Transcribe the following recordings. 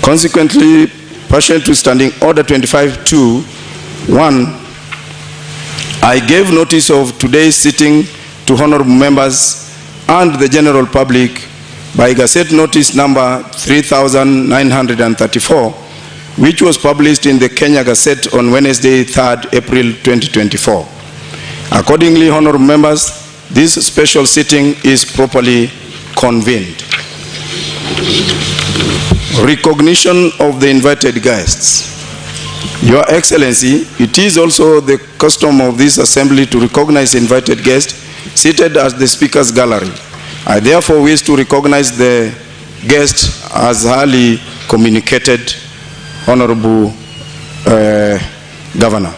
Consequently, pursuant to Standing Order 25-2-1, I gave notice of today's sitting to honorable members and the general public by Gazette Notice number 3934, which was published in the Kenya Gazette on Wednesday, 3rd April 2024. Accordingly, honorable members, this special sitting is properly convened. Recognition of the invited guests. Your Excellency, it is also the custom of this assembly to recognize invited guests seated at the Speaker's gallery. I therefore wish to recognize the guest as highly communicated, Honorable Governor.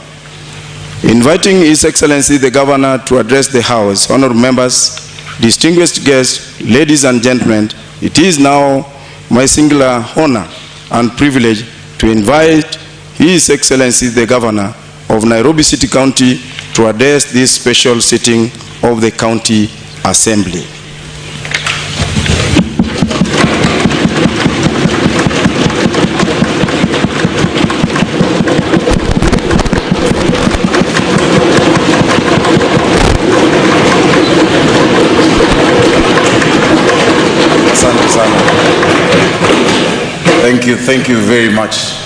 Inviting His Excellency the Governor to address the House, honorable members, distinguished guests, ladies and gentlemen, it is now my singular honor and privilege to invite His Excellency the Governor of Nairobi City County to address this special sitting of the County Assembly. Thank you very much.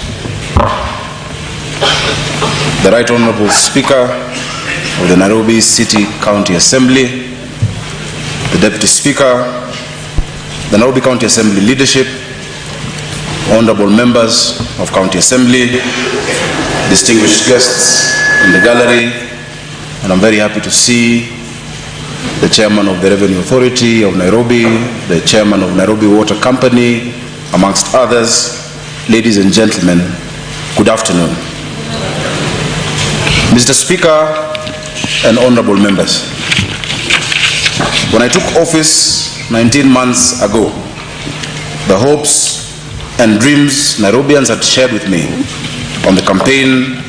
The Right Honorable Speaker of the Nairobi City County Assembly, the Deputy Speaker, the Nairobi County Assembly leadership, honorable members of County Assembly, distinguished guests in the gallery, and I'm very happy to see the Chairman of the Revenue Authority of Nairobi, the Chairman of Nairobi Water Company, amongst others. Ladies and gentlemen, good afternoon. Mr. Speaker and honorable members, when I took office 19 months ago, the hopes and dreams Nairobians had shared with me on the campaign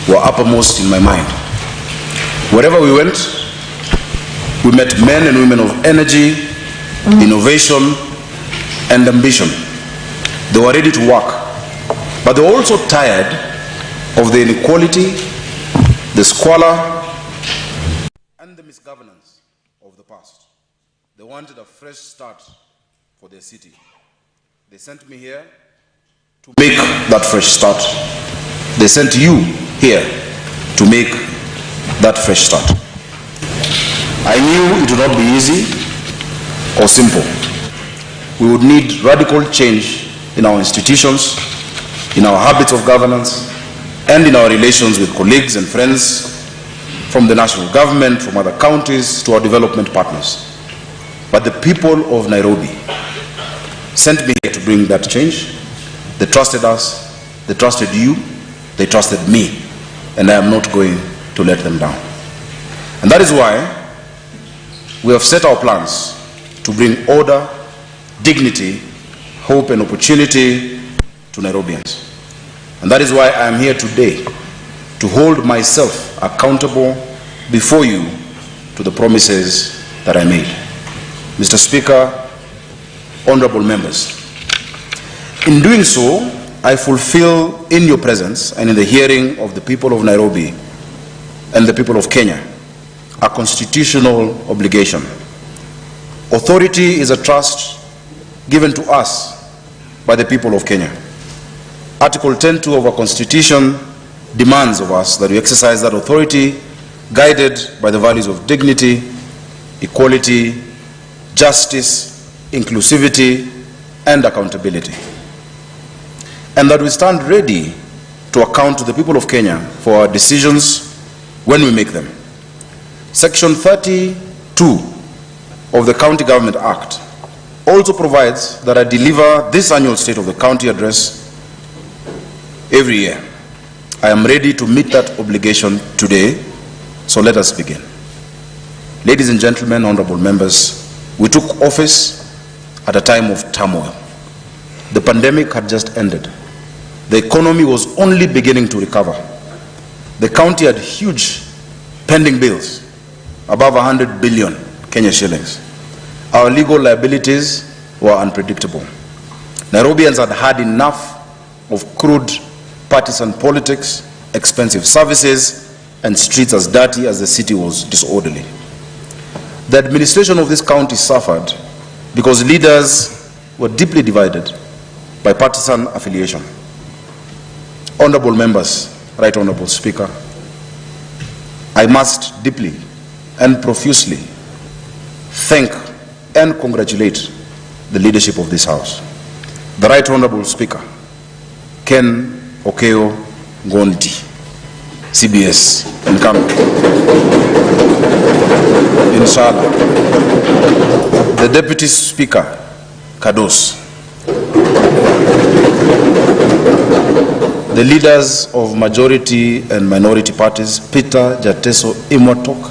were uppermost in my mind. Wherever we went, we met men and women of energy, innovation, and ambition. They were ready to work, but they were also tired of the inequality, the squalor, and the misgovernance of the past. They wanted a fresh start for their city. They sent me here to make that fresh start. They sent you here to make that fresh start. I knew it would not be easy or simple. We would need radical change in our institutions, in our habits of governance, and in our relations with colleagues and friends from the national government, from other counties, to our development partners. But the people of Nairobi sent me here to bring that change. They trusted us, they trusted you, they trusted me, and I am not going to let them down. And that is why we have set our plans to bring order, dignity, hope, and opportunity to Nairobians. And that is why I am here today, to hold myself accountable before you to the promises that I made. Mr. Speaker, honorable members, in doing so, I fulfill in your presence and in the hearing of the people of Nairobi and the people of Kenya a constitutional obligation. Authority is a trust given to us by the people of Kenya. Article 10.2 of our Constitution demands of us that we exercise that authority guided by the values of dignity, equality, justice, inclusivity, and accountability. And that we stand ready to account to the people of Kenya for our decisions when we make them. Section 32 of the County Government Act also provides that I deliver this annual State of the County Address every year. I am ready to meet that obligation today, so let us begin. Ladies and gentlemen, honorable members, we took office at a time of turmoil. The pandemic had just ended. The economy was only beginning to recover. The county had huge pending bills, above 100 billion Kenya shillings. Our legal liabilities were unpredictable. Nairobians had had enough of crude partisan politics, expensive services, and streets as dirty as the city was disorderly. The administration of this county suffered because leaders were deeply divided by partisan affiliation. Honorable members, Right Honorable Speaker, I must deeply and profusely thank and congratulate the leadership of this House. The Right Honorable Speaker, Ken Okeo Ngondi, CBS, incumbent. Inshallah. The Deputy Speaker, Kados. The leaders of majority and minority parties, Peter Jateso Imotok,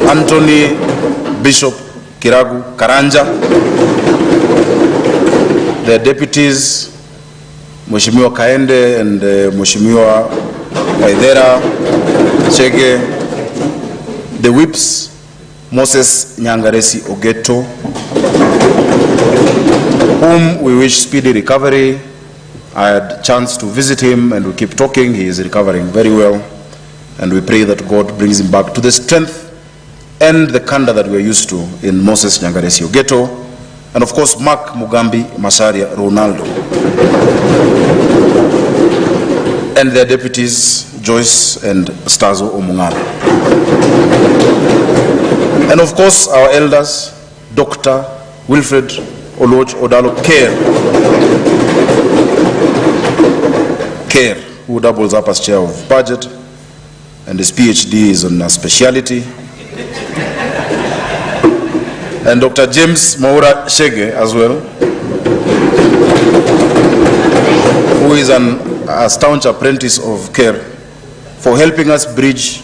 Anthony Bishop Kiragu Karanja, their deputies, Mheshimiwa Kaende and Mheshimiwa Waithera Chege, the whips, Moses Nyangaresi Ogeto, whom we wish speedy recovery. I had a chance to visit him and we keep talking. He is recovering very well. And we pray that God brings him back to the strength and the candor that we are used to in Moses Nyangaresi Ogeto. And of course, Mark Mugambi Macharia Ronaldo. And their deputies, Joyce and Stazo Omungala. And of course, our elders, Dr. Wilfred Oloch Odalo Care, who doubles up as chair of budget, and his PhD is on a speciality. And Dr. James Maura Shege as well, who is a staunch apprentice of CARE, for helping us bridge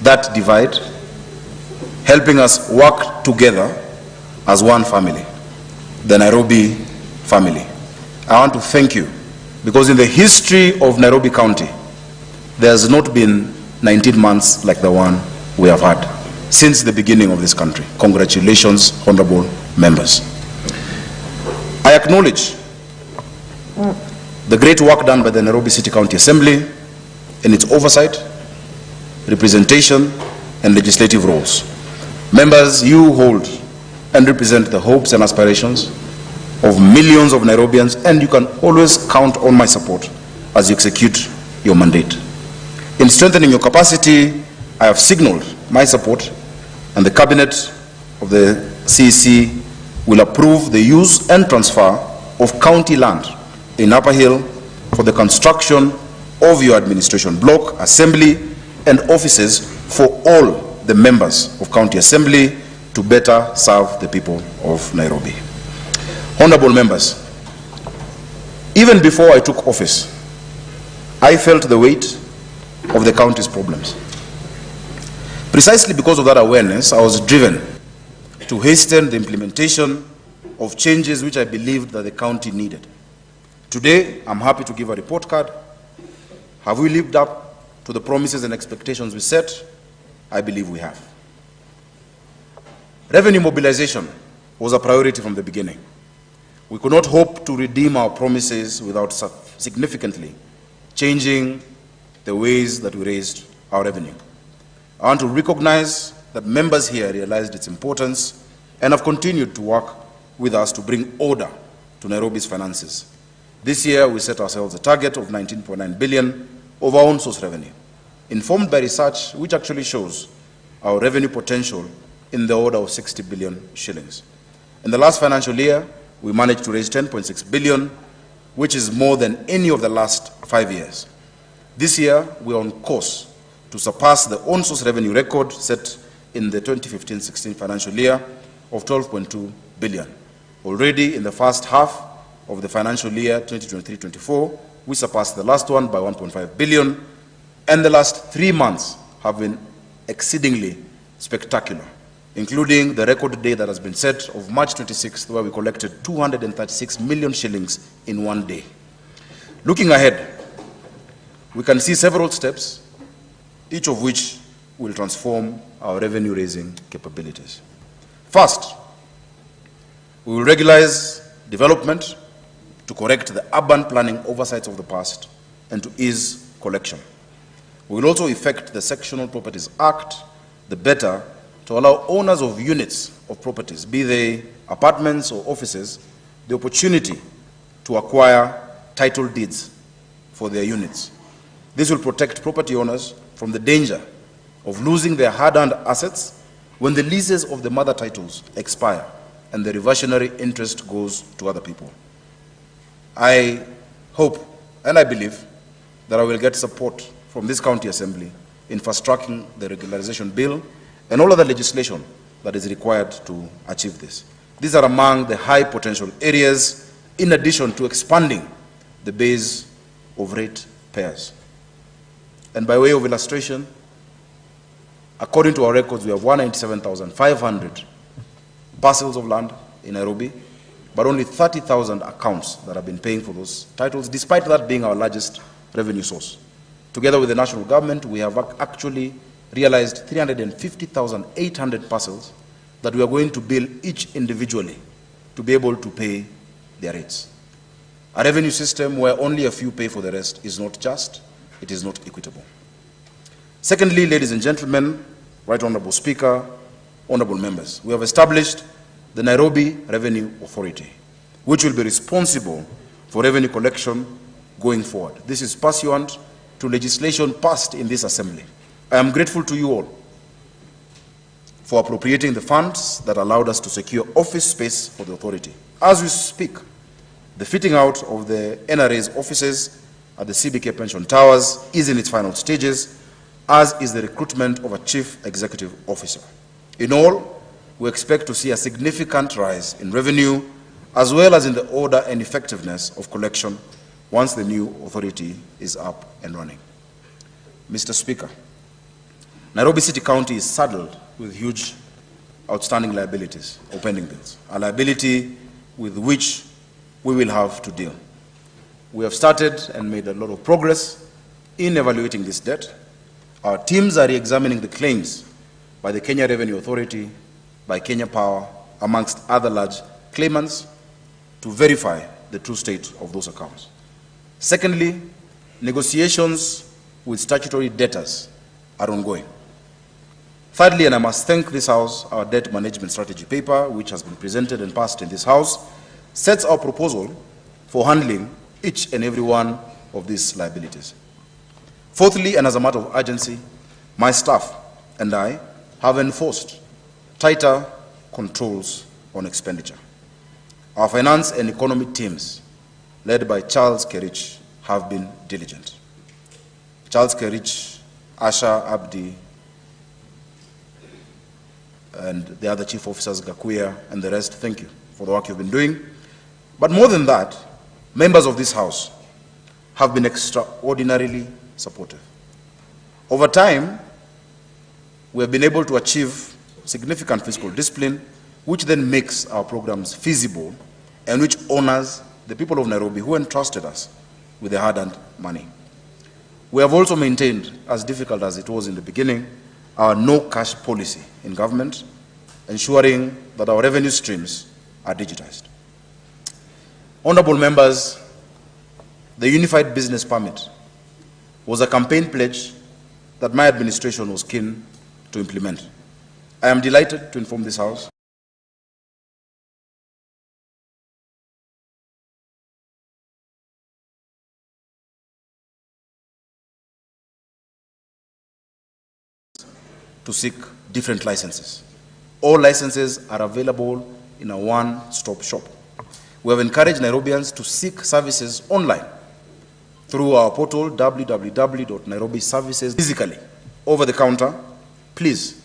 that divide, helping us work together as one family, the Nairobi family. I want to thank you, because in the history of Nairobi County, there has not been 19 months like the one we have had since the beginning of this country. Congratulations, honorable members. I acknowledge the great work done by the Nairobi City County Assembly in its oversight, representation, and legislative roles. Members, you hold and represent the hopes and aspirations of millions of Nairobians, and you can always count on my support as you execute your mandate. In strengthening your capacity, I have signaled my support, and the cabinet of the CEC will approve the use and transfer of county land in Upper Hill for the construction of your administration block, assembly, and offices for all the members of county assembly to better serve the people of Nairobi. Honorable members, even before I took office, I felt the weight of the county's problems. Precisely because of that awareness, I was driven to hasten the implementation of changes which I believed that the county needed. Today, I'm happy to give a report card. Have we lived up to the promises and expectations we set? I believe we have. Revenue mobilization was a priority from the beginning. We could not hope to redeem our promises without significantly changing the ways that we raised our revenue. I want to recognize that members here realized its importance and have continued to work with us to bring order to Nairobi's finances. This year, we set ourselves a target of 19.9 billion of our own source revenue, informed by research which actually shows our revenue potential in the order of 60 billion shillings. In the last financial year, we managed to raise 10.6 billion, which is more than any of the last 5 years. This year, we are on course to surpass the own source revenue record set in the 2015-16 financial year of 12.2 billion. Already in the first half of the financial year 2023-24, we surpassed the last one by 1.5 billion, and the last 3 months have been exceedingly spectacular, including the record day that has been set of March 26th, where we collected 236 million shillings in one day. Looking ahead, we can see several steps, each of which will transform our revenue-raising capabilities. First, we will regularize development, to correct the urban planning oversights of the past, and to ease collection. We will also effect the Sectional Properties Act, the better, to allow owners of units of properties, be they apartments or offices, the opportunity to acquire title deeds for their units. This will protect property owners from the danger of losing their hard-earned assets when the leases of the mother titles expire and the reversionary interest goes to other people. I hope and I believe that I will get support from this county assembly in fast-tracking the regularization bill and all other legislation that is required to achieve this. These are among the high potential areas, in addition to expanding the base of rate payers. And by way of illustration, according to our records, we have 197,500 parcels of land in Nairobi, but only 30,000 accounts that have been paying for those titles, despite that being our largest revenue source. Together with the national government, we have actually realized 350,800 parcels that we are going to bill each individually to be able to pay their rates. A revenue system where only a few pay for the rest is not just, it is not equitable. Secondly, ladies and gentlemen, Right Honorable Speaker, honorable members, we have established the Nairobi Revenue Authority, which will be responsible for revenue collection going forward. This is pursuant to legislation passed in this assembly. I am grateful to you all for appropriating the funds that allowed us to secure office space for the authority. As we speak, the fitting out of the NRA's offices at the CBK Pension Towers is in its final stages, as is the recruitment of a chief executive officer. In all, we expect to see a significant rise in revenue, as well as in the order and effectiveness of collection once the new authority is up and running. Mr. Speaker, Nairobi City County is saddled with huge outstanding liabilities or pending bills, a liability with which we will have to deal. We have started and made a lot of progress in evaluating this debt. Our teams are re-examining the claims by the Kenya Revenue Authority, by Kenya Power, amongst other large claimants, to verify the true state of those accounts. Secondly, negotiations with statutory debtors are ongoing. Thirdly, and I must thank this House, our debt management strategy paper, which has been presented and passed in this House, sets our proposal for handling each and every one of these liabilities. Fourthly, and as a matter of urgency, my staff and I have enforced tighter controls on expenditure. Our finance and economy teams, led by Charles Kerich, have been diligent. Charles Kerich, Asha Abdi, and the other chief officers, Gakuya, and the rest, thank you for the work you've been doing. But more than that, members of this House have been extraordinarily supportive. Over time, we have been able to achieve significant fiscal discipline, which then makes our programs feasible and which honors the people of Nairobi who entrusted us with their hard-earned money. We have also maintained, as difficult as it was in the beginning, our no-cash policy in government, ensuring that our revenue streams are digitized. Honorable members, the Unified Business Permit was a campaign pledge that my administration was keen to implement. I am delighted to inform this House to seek different licenses. All licenses are available in a one-stop shop. We have encouraged Nairobians to seek services online through our portal www.nairobiservices. Physically, over the counter, please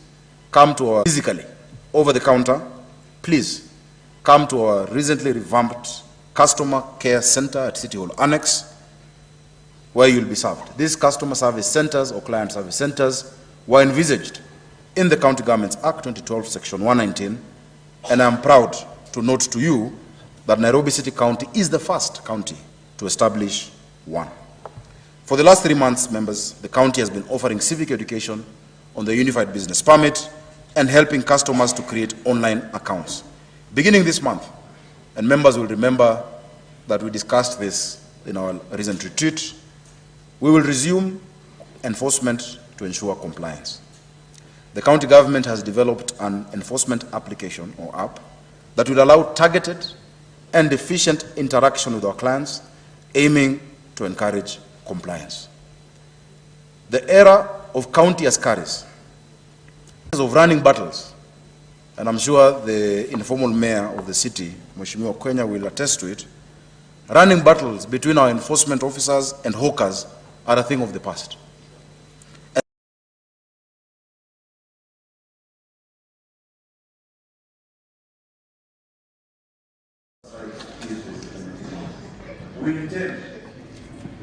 come to our recently revamped customer care center at City Hall Annex, where you'll be served. These customer service centers or client service centers were envisaged in the County Governments Act 2012, Section 119, and I'm proud to note to you that Nairobi City County is the first county to establish one. For the last 3 months, members, the county has been offering civic education on the Unified Business Permit and helping customers to create online accounts. Beginning this month, And members will remember that we discussed this in our recent retreat. We will resume enforcement to ensure compliance. The county government has developed an enforcement application or app that will allow targeted and efficient interaction with our clients, aiming to encourage compliance. The era of county askaris, of running battles, and I'm sure the informal mayor of the city, Mheshimiwa Kwenya, will attest to it, running battles between our enforcement officers and hawkers are a thing of the past. We intend,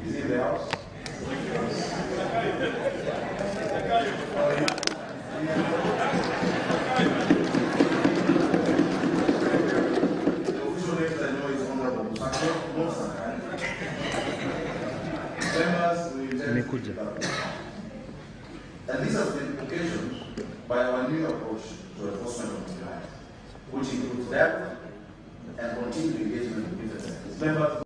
is in the house? The official names I know is Honorable Sakaja, members, we intend to. And this has been occasioned by our new approach to enforcement of compliance, which includes depth and continued engagement with business members.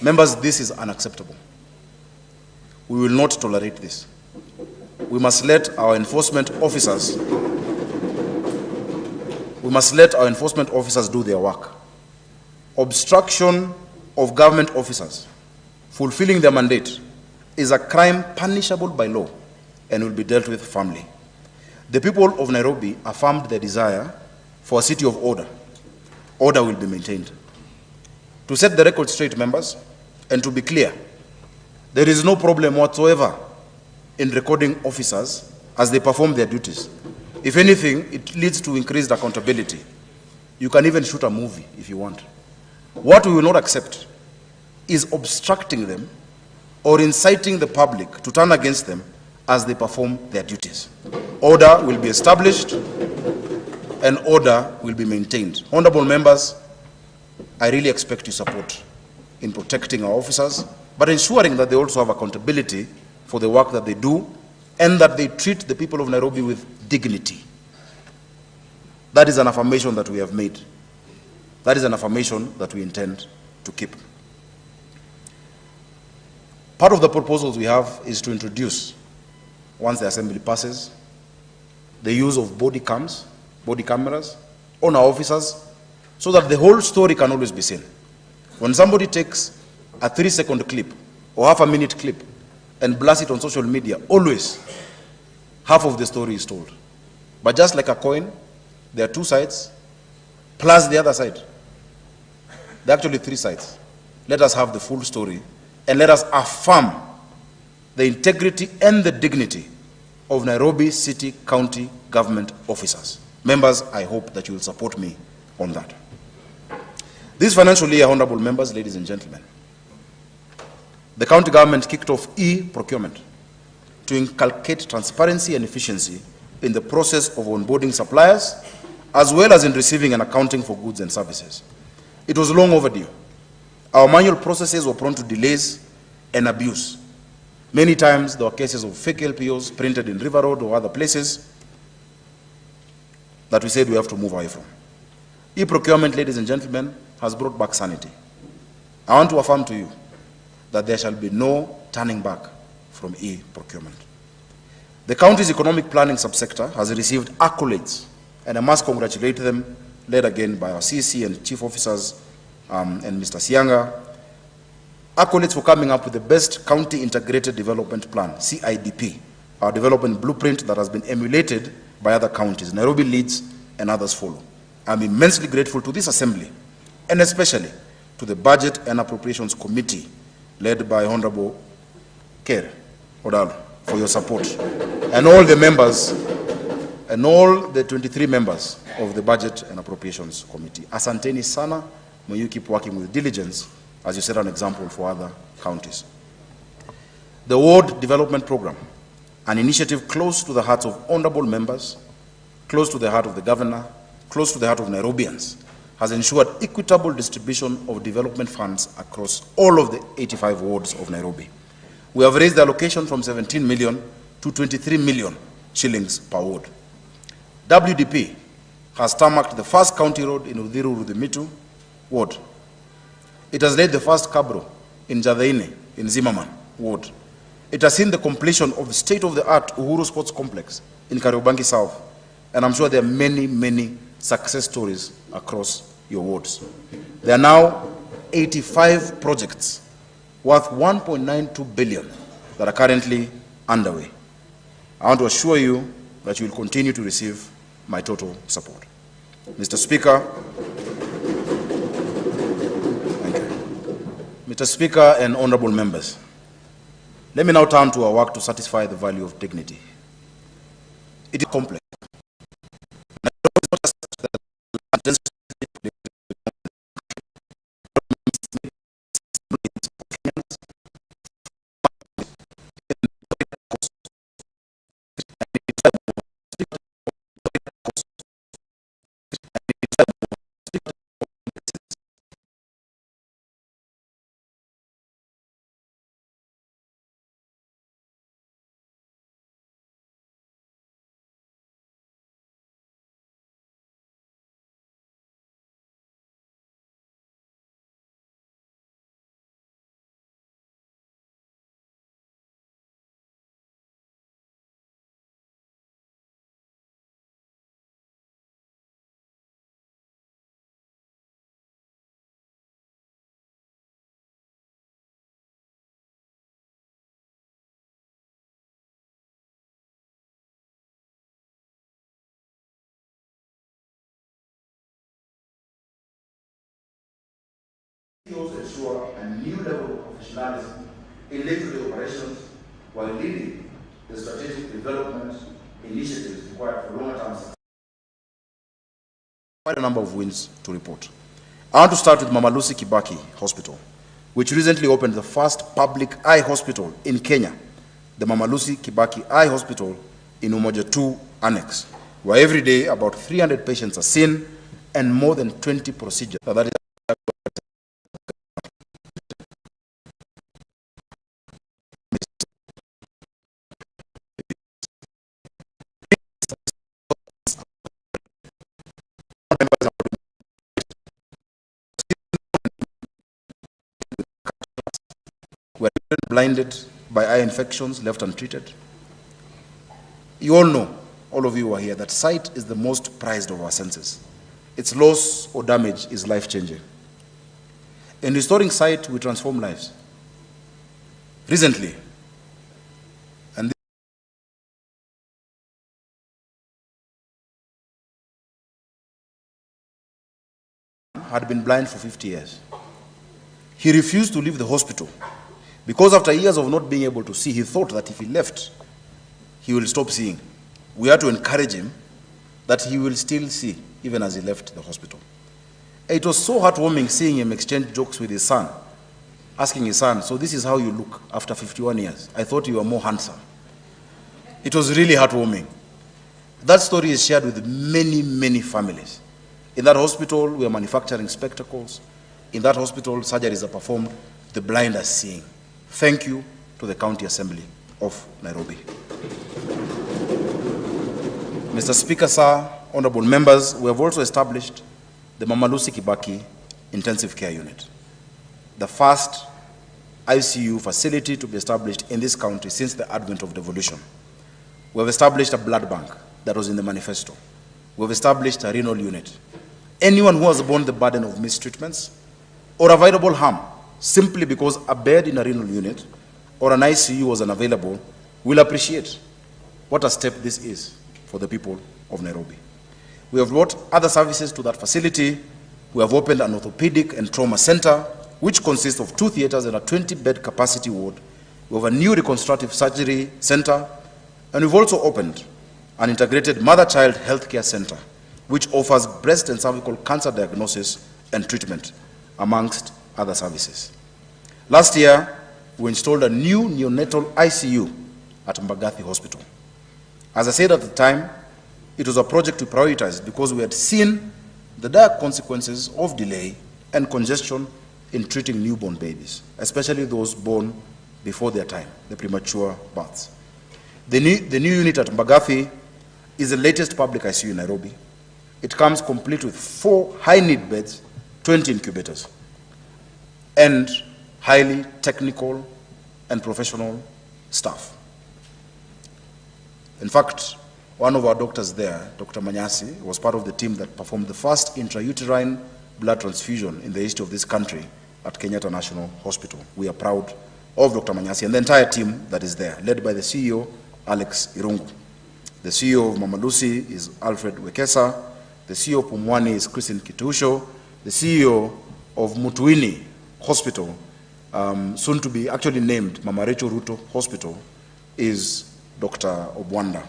Members, this is unacceptable. We will not tolerate this. We must let our enforcement officers do their work. Obstruction of government officers fulfilling their mandate is a crime punishable by law and will be dealt with firmly. The people of Nairobi affirmed their desire for a city of order. Order will be maintained. To set the record straight, members, and to be clear, there is no problem whatsoever in recording officers as they perform their duties. If anything, it leads to increased accountability. You can even shoot a movie if you want. What we will not accept is obstructing them or inciting the public to turn against them as they perform their duties. Order will be established and order will be maintained. Honorable members, I really expect your support in protecting our officers, but ensuring that they also have accountability for the work that they do and that they treat the people of Nairobi with dignity. That is an affirmation that we have made. That is an affirmation that we intend to keep. Part of the proposals we have is to introduce, once the assembly passes, the use of body cameras on our officers so that the whole story can always be seen. When somebody takes a 3-second clip or half-a-minute clip and blasts it on social media, always half of the story is told. But just like a coin, there are 2 sides plus the other side. There are actually 3 sides. Let us have the full story and let us affirm the integrity and the dignity of Nairobi City County government officers. Members, I hope that you will support me on that. This financial year, honorable members, ladies and gentlemen, the county government kicked off E-procurement to inculcate transparency and efficiency in the process of onboarding suppliers, as well as in receiving and accounting for goods and services. It was long overdue. Our manual processes were prone to delays and abuse. Many times there were cases of fake LPOs printed in River Road or other places that we said we have to move away from. E-procurement, ladies and gentlemen, has brought back sanity. I want to affirm to you that there shall be no turning back from E-procurement. The county's economic planning subsector has received accolades, and I must congratulate them, led again by our CC and chief officers and Mr. Sianga. Accolades for coming up with the best county integrated development plan, CIDP, our development blueprint that has been emulated by other counties. Nairobi leads and others follow. I'm immensely grateful to this assembly, and especially to the Budget and Appropriations Committee, led by Honorable Ker Odalo, for your support, and all the members, and all the 23 members of the Budget and Appropriations Committee. Asanteni sana, may you keep working with diligence as you set an example for other counties. The Ward Development Program, an initiative close to the hearts of honorable members, close to the heart of the governor, close to the heart of Nairobians, has ensured equitable distribution of development funds across all of the 85 wards of Nairobi. We have raised the allocation from 17 million to 23 million shillings per ward. WDP has tarmacked the first county road in Udhiru-Rudhimitu ward. It has laid the first cabro in Jadhaine in Zimmerman ward. It has seen the completion of the state-of-the-art Uhuru Sports Complex in Kariobangi South. And I'm sure there are many, many success stories across your wards. There are now 85 projects worth 1.92 billion that are currently underway. I want to assure you that you will continue to receive my total support. Mr. Speaker, thank you. Mr. Speaker and honorable members, let me now turn to our work to satisfy the value of dignity. It is complex. We also ensure a new level of professionalism in day-to-day operations while leading the strategic development initiatives required for longer-term success. Quite a number of wins to report. I want to start with Mama Lucy Kibaki Hospital, which recently opened the first public eye hospital in Kenya, the Mama Lucy Kibaki Eye Hospital in Umoja 2 Annex, where every day about 300 patients are seen and more than 20 procedures. That is were blinded by eye infections left untreated. You all know, all of you who are here, that sight is the most prized of our senses. Its loss or damage is life-changing. In restoring sight, we transform lives. Recently, and had been blind for 50 years. He refused to leave the hospital because after years of not being able to see, he thought that if he left, he will stop seeing. We had to encourage him that he will still see, even as he left the hospital. It was so heartwarming seeing him exchange jokes with his son, asking his son, "So this is how you look after 51 years. I thought you were more handsome." It was really heartwarming. That story is shared with many, many families. In that hospital, we are manufacturing spectacles. In that hospital, surgeries are performed. The blind are seeing. Thank you to the County Assembly of Nairobi. Mr. Speaker, sir, honorable members, we have also established the Mama Lucy Kibaki Intensive Care Unit, the first ICU facility to be established in this county since the advent of devolution. We have established a blood bank that was in the manifesto. We have established a renal unit. Anyone who has borne the burden of mistreatments or avoidable harm simply because a bed in a renal unit or an ICU was unavailable will appreciate what a step this is for the people of Nairobi. We have brought other services to that facility. We have opened an orthopedic and trauma center, which consists of 2 theaters and a 20-bed capacity ward. We have a new reconstructive surgery center, and we've also opened an integrated mother-child healthcare center which offers breast and cervical cancer diagnosis and treatment, amongst other services. Last year, we installed a new neonatal ICU at Mbagathi Hospital. As I said at the time, it was a project we prioritized because we had seen the dire consequences of delay and congestion in treating newborn babies, especially those born before their time, the premature births. The new unit at Mbagathi is the latest public ICU in Nairobi. It comes complete with 4 high-need beds, 20 incubators, and highly technical and professional staff. In fact, one of our doctors there, Dr. Manyasi, was part of the team that performed the first intrauterine blood transfusion in the history of this country at Kenyatta National Hospital. We are proud of Dr. Manyasi and the entire team that is there, led by the CEO, Alex Irungu. The CEO of Mama Lucy is Alfred Wekesa. The CEO of Pumwani is Christine Kitusho. The CEO of Mutuini Hospital, soon to be actually named Mama Rachel Ruto Hospital, is Dr. Obwanda.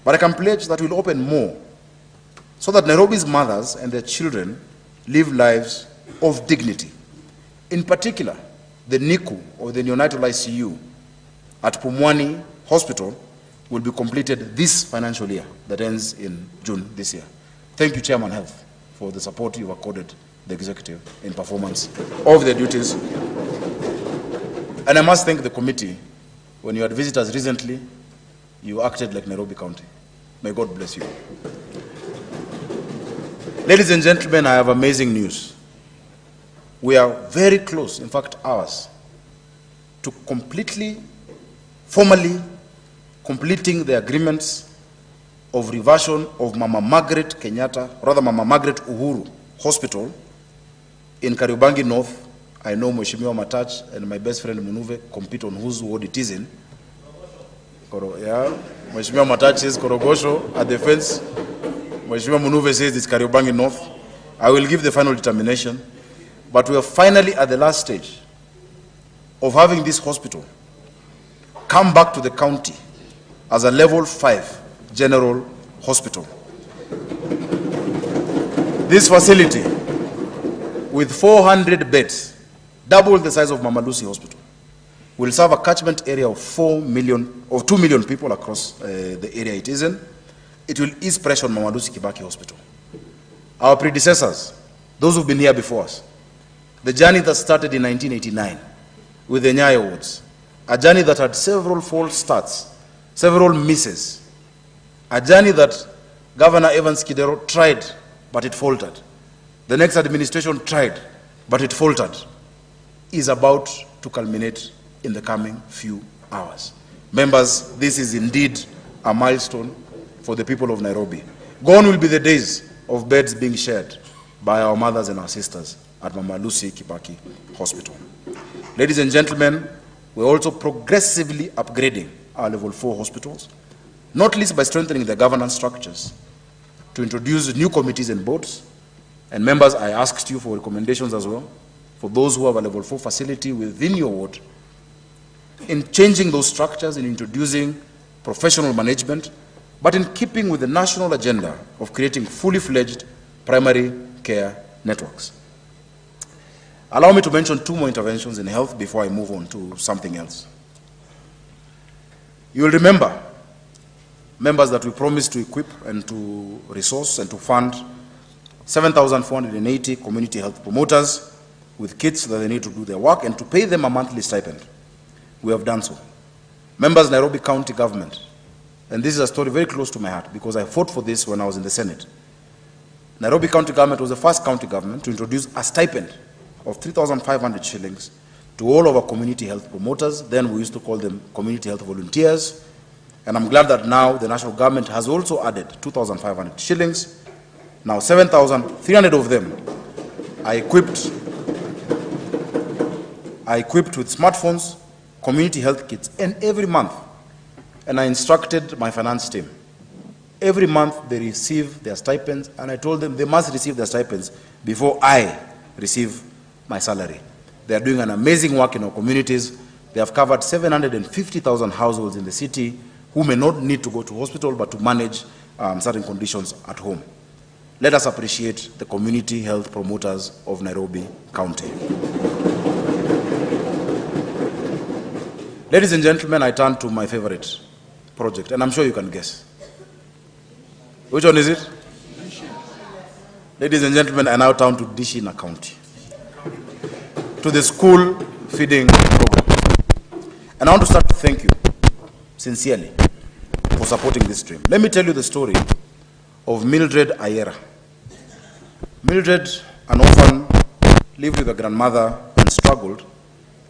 But I can pledge that we'll open more so that Nairobi's mothers and their children live lives of dignity. In particular, the NICU, or the neonatal ICU, at Pumwani Hospital will be completed this financial year that ends in June this year. Thank you, Chairman Health, for the support you've accorded the executive in performance of their duties. And I must thank the committee. When you had visitors recently, you acted like Nairobi County. May God bless you. Ladies and gentlemen, I have amazing news. We are very close, in fact hours, to formally completing the agreements of reversion of Mama Margaret Uhuru Hospital in Kariobangi North. I know Mheshimiwa Matach and my best friend Munuve compete on whose ward it is in. Mheshimiwa Matach says Korogosho at the fence. Mheshimiwa Munuve says it's Kariobangi North. I will give the final determination. But we are finally at the last stage of having this hospital come back to the county as a level 5 general hospital. This facility, with 400 beds, double the size of Mama Lucy Hospital, will serve a catchment area of 2 million people across the area it is in. It will ease pressure on Mama Lucy Kibaki Hospital. Our predecessors, those who've been here before us, the journey that started in 1989 with the Nyayo wards, a journey that had several false starts, several misses, a journey that Governor Evans Kidero tried, but it faltered. The next administration tried, but it faltered, is about to culminate in the coming few hours. Members, this is indeed a milestone for the people of Nairobi. Gone will be the days of beds being shared by our mothers and our sisters at Mama Lucy Kibaki Hospital. Ladies and gentlemen, we're also progressively upgrading our level 4 hospitals, not least by strengthening the governance structures, to introduce new committees and boards. And members, I asked you for recommendations as well, for those who have a level 4 facility within your ward, in changing those structures and introducing professional management, but in keeping with the national agenda of creating fully fledged primary care networks. Allow me to mention 2 more interventions in health before I move on to something else. You will remember, members, that we promised to equip and to resource and to fund 7,480 community health promoters with kits that they need to do their work and to pay them a monthly stipend. We have done so. Members, Nairobi County government, and this is a story very close to my heart because I fought for this when I was in the Senate. Nairobi County government was the first county government to introduce a stipend of 3,500 shillings to all of our community health promoters. Then we used to call them community health volunteers. And I'm glad that now the national government has also added 2,500 shillings. Now 7,300 of them are equipped with smartphones, community health kits, and every month, and I instructed my finance team, every month they receive their stipends, and I told them they must receive their stipends before I receive my salary. They are doing an amazing work in our communities. They have covered 750,000 households in the city who may not need to go to hospital but to manage certain conditions at home. let us appreciate the community health promoters of Nairobi County. Ladies and gentlemen, I turn to my favorite project, and I'm sure you can guess. Which one is it? Ladies and gentlemen, I now turn to Dishina County, to the school feeding program. And I want to start to thank you sincerely for supporting this dream. Let me tell you the story of Mildred Ayera. Mildred, an orphan, lived with a grandmother and struggled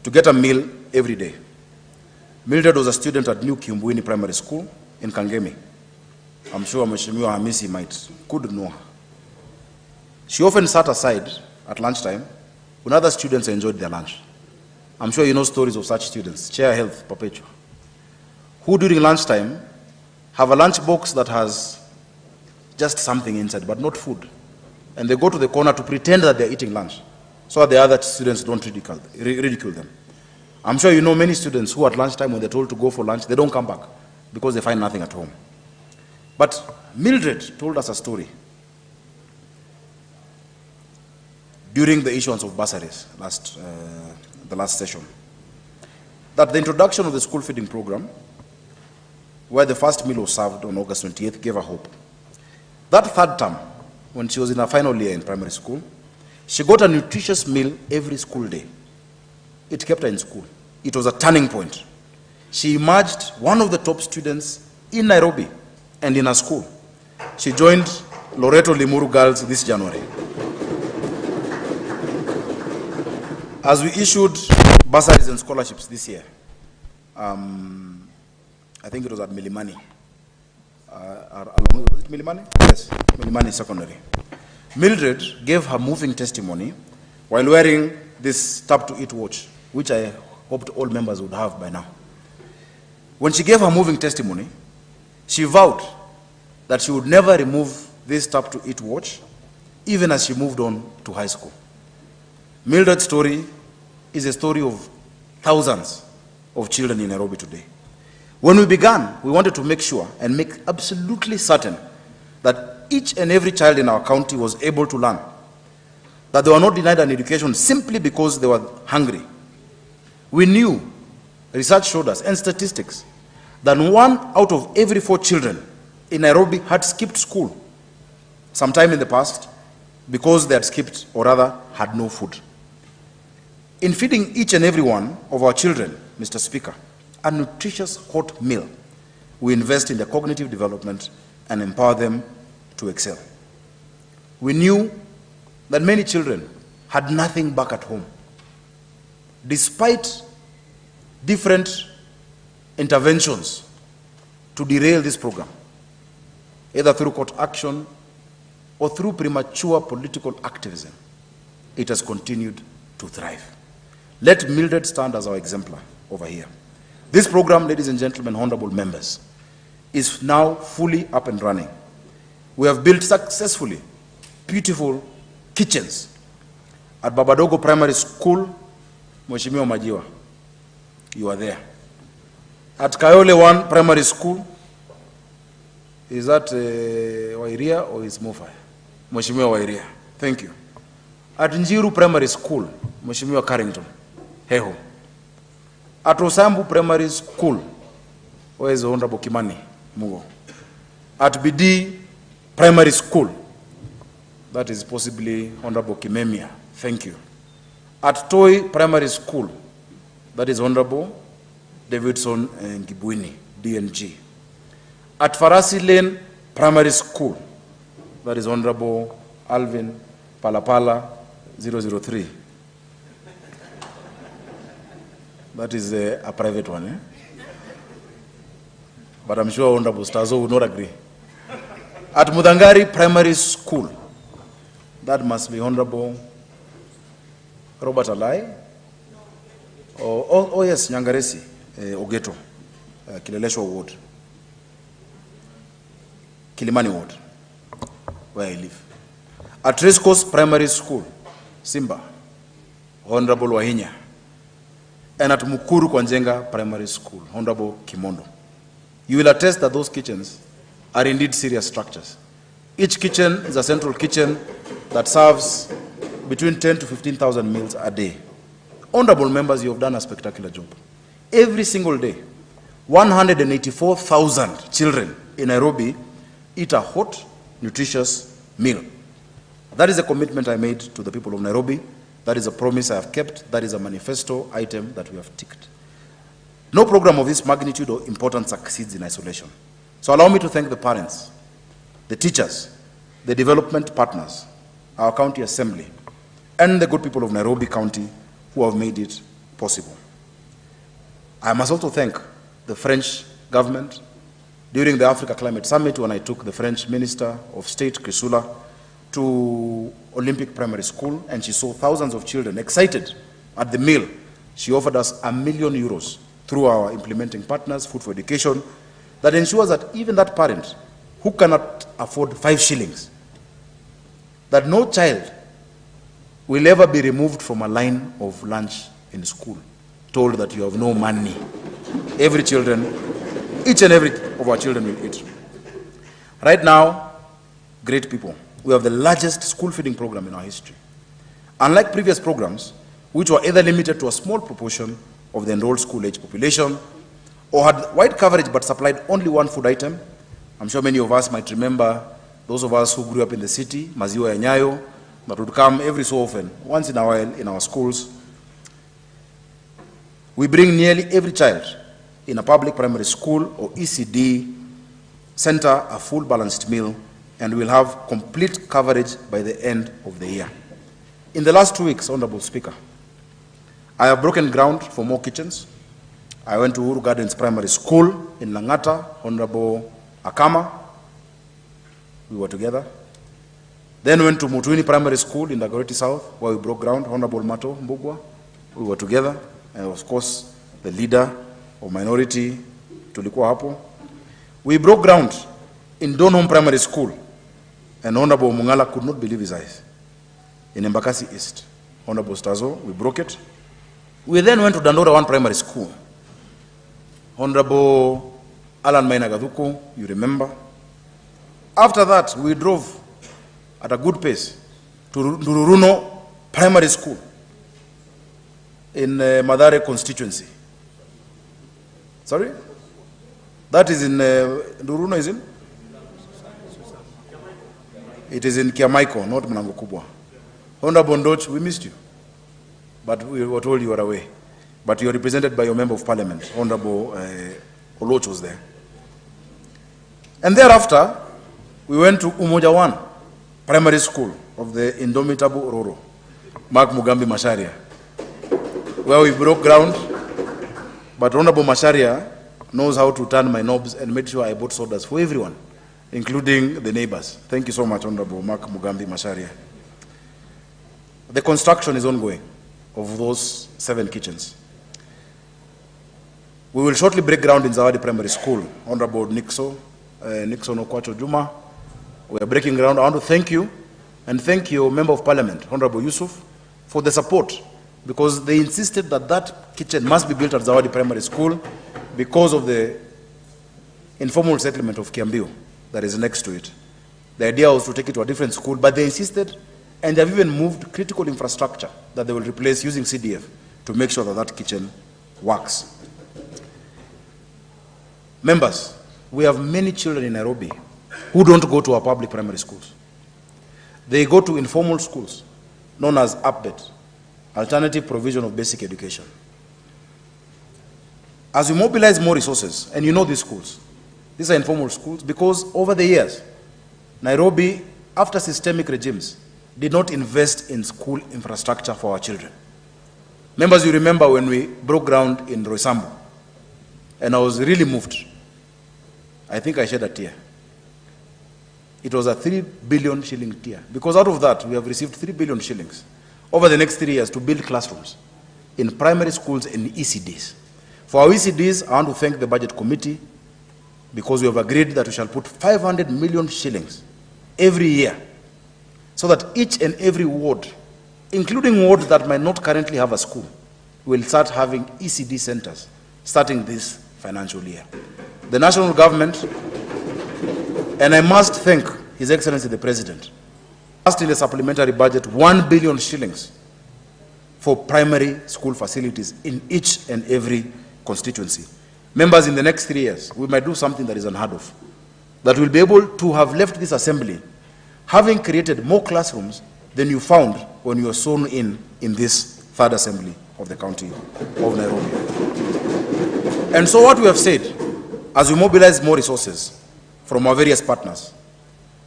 to get a meal every day. Mildred was a student at New Kiumbuini Primary School in Kangemi. I'm sure Mheshimiwa Hamisi could know her. She often sat aside at lunchtime when other students enjoyed their lunch. I'm sure you know stories of such students, Chair Health Perpetua, who during lunchtime have a lunch box that has just something inside, but not food. And they go to the corner to pretend that they're eating lunch, so that the other students don't ridicule them. I'm sure you know many students who at lunchtime, when they're told to go for lunch, they don't come back because they find nothing at home. But Mildred told us a story during the issuance of bursaries the last session, that the introduction of the school feeding program, where the first meal was served on August 28th, gave her hope. That third term, when she was in her final year in primary school, she got a nutritious meal every school day. It kept her in school. It was a turning point. She emerged one of the top students in Nairobi and in her school. She joined Loreto Limuru Girls this January. As we issued bursaries and scholarships this year, I think it was at Milimani. Was it Milimani? Yes, Milimani Secondary. Mildred gave her moving testimony while wearing this tap-to-eat watch, which I hoped all members would have by now. When she gave her moving testimony, she vowed that she would never remove this tap-to-eat watch, even as she moved on to high school. Mildred's story is a story of thousands of children in Nairobi today. When we began, we wanted to make sure and make absolutely certain that each and every child in our county was able to learn, that they were not denied an education simply because they were hungry. We knew, research showed us, and statistics, that 1 out of every 4 children in Nairobi had skipped school sometime in the past because they had skipped, or rather had no food. In feeding each and every one of our children, Mr. Speaker, a nutritious hot meal, we invest in their cognitive development and empower them to excel. We knew that many children had nothing back at home. Despite different interventions to derail this program, either through court action or through premature political activism, it has continued to thrive. Let Mildred stand as our exemplar over here. This program, ladies and gentlemen, honorable members, is now fully up and running. We have built successfully beautiful kitchens at Babadogo Primary School. Mheshimiwa Majiwa, you are there. At Kayole 1 Primary School, is that Wairia or is Mofai? Mheshimiwa Wairia, thank you. At Njiru Primary School, Mheshimiwa Carrington, Heho. At Rosambu Primary School, where is Honorable Kimani Mugo? At BD Primary School, that is possibly Honorable Kimemia, thank you. At Toi Primary School, that is Honorable Davidson Ngibwini, DNG. At Farasi Lane Primary School, that is Honorable Alvin Palapala, 003. That is a private one, eh? But I'm sure Honorable Stazo would not agree. At Mudangari Primary School, that must be Honorable Robert Alai. Oh yes, Nyangaresi, Ogeto, Kileleshwa Ward, Kilimani Ward, where I live. At Race Course Primary School, Simba, Honorable Wahinya. And at Mukuru Kwanjenga Primary School, Honorable Kimondo. You will attest that those kitchens are indeed serious structures. Each kitchen is a central kitchen that serves between 10 to 15,000 meals a day. Honorable members, you have done a spectacular job. Every single day, 184,000 children in Nairobi eat a hot, nutritious meal. That is a commitment I made to the people of Nairobi. That is a promise I have kept. That is a manifesto item that we have ticked. No program of this magnitude or importance succeeds in isolation. So allow me to thank the parents, the teachers, the development partners, our county assembly, and the good people of Nairobi County who have made it possible. I must also thank the French government. During the Africa Climate Summit, when I took the French Minister of State, Chrysula, to Olympic Primary School, and she saw thousands of children excited at the meal, she offered us €1 million through our implementing partners, Food for Education, that ensures that even that parent who cannot afford 5 shillings, that no child will ever be removed from a line of lunch in school, told that you have no money. Every children, each and every of our children will eat. Right now, great people, we have the largest school feeding program in our history. Unlike previous programs, which were either limited to a small proportion of the enrolled school-age population, or had wide coverage but supplied only one food item. I'm sure many of us might remember those of us who grew up in the city, maziwa ya Nyayo, that would come every so often, once in a while in our schools. We bring nearly every child in a public primary school or ECD center a full balanced meal, and we'll have complete coverage by the end of the year. In the last 2 weeks, Honorable Speaker, I have broken ground for more kitchens. I went to Uhuru Gardens Primary School in Langata, Honorable Akama, we were together. Then went to Mutuini Primary School in Dagoretti South, where we broke ground, Honorable Mato Mbugwa, we were together. And of course, the leader of minority, tulikuwa hapo. We broke ground in Donholm Primary School, and Honorable Mungala could not believe his eyes. In Embakasi East, Honorable Stazo, we broke it. We then went to Dandora 1 Primary School. Honorable Alan Mainagaduko, you remember. After that, we drove at a good pace to Ndururuno Primary School in Madare constituency. Sorry? That is in, Ndururuno is in? It is in Kiamaiko, not Mlango Kubwa. Honorable Ndoch, we missed you, but we were told you were away. But you are represented by your Member of Parliament, Honorable Oloch was there. And thereafter, we went to Umoja 1 Primary School of the indomitable Ororo, Mark Mugambi Masharia, where we broke ground, but Honorable Masharia knows how to turn my knobs and made sure I bought sodas for everyone, including the neighbors. Thank you so much, Honorable Mark Mugambi Masharia. The construction is ongoing of those 7 kitchens. We will shortly break ground in Zawadi Primary School. Honorable Nixon Okwacho Juma, we are breaking ground. I want to thank you and thank your Member of Parliament, Honorable Yusuf, for the support, because they insisted that that kitchen must be built at Zawadi Primary School because of the informal settlement of Kiambio that is next to it. The idea was to take it to a different school, but they insisted, and they have even moved critical infrastructure that they will replace using CDF to make sure that that kitchen works. Members, we have many children in Nairobi who don't go to our public primary schools. They go to informal schools known as APBET, Alternative Provision of Basic Education. As we mobilize more resources, and you know these schools, these are informal schools because over the years, Nairobi, after systemic regimes, did not invest in school infrastructure for our children. Members, you remember when we broke ground in Roysambu, and I was really moved. I think I shed a tear. It was a 3 billion shilling tear, because out of that, we have received 3 billion shillings over the next 3 years to build classrooms in primary schools and ECDs. For our ECDs, I want to thank the Budget Committee because we have agreed that we shall put 500 million shillings every year so that each and every ward, including wards that might not currently have a school, will start having ECD centers starting this financial year. The national government, and I must thank His Excellency the President passed in the supplementary budget 1 billion shillings for primary school facilities in each and every constituency. Members, in the next 3 years, we might do something that is unheard of, that we'll be able to have left this assembly having created more classrooms than you found when you were sworn in this third assembly of the county of Nairobi. And so what we have said, as we mobilize more resources from our various partners,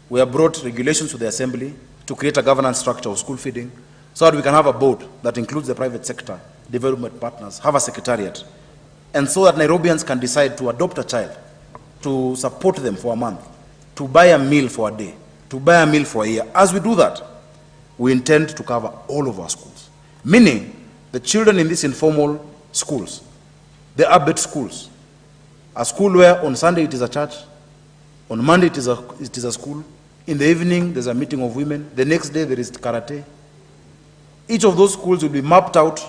we have brought regulations to the assembly to create a governance structure of school feeding so that we can have a board that includes the private sector, development partners, have a secretariat, and so that Nairobians can decide to adopt a child, to support them for a month, to buy a meal for a day, to buy a meal for a year. As we do that, we intend to cover all of our schools, meaning the children in these informal schools, the ABET schools, a school where on Sunday it is a church, on Monday it is a school, in the evening there's a meeting of women, the next day there is karate. Each of those schools will be mapped out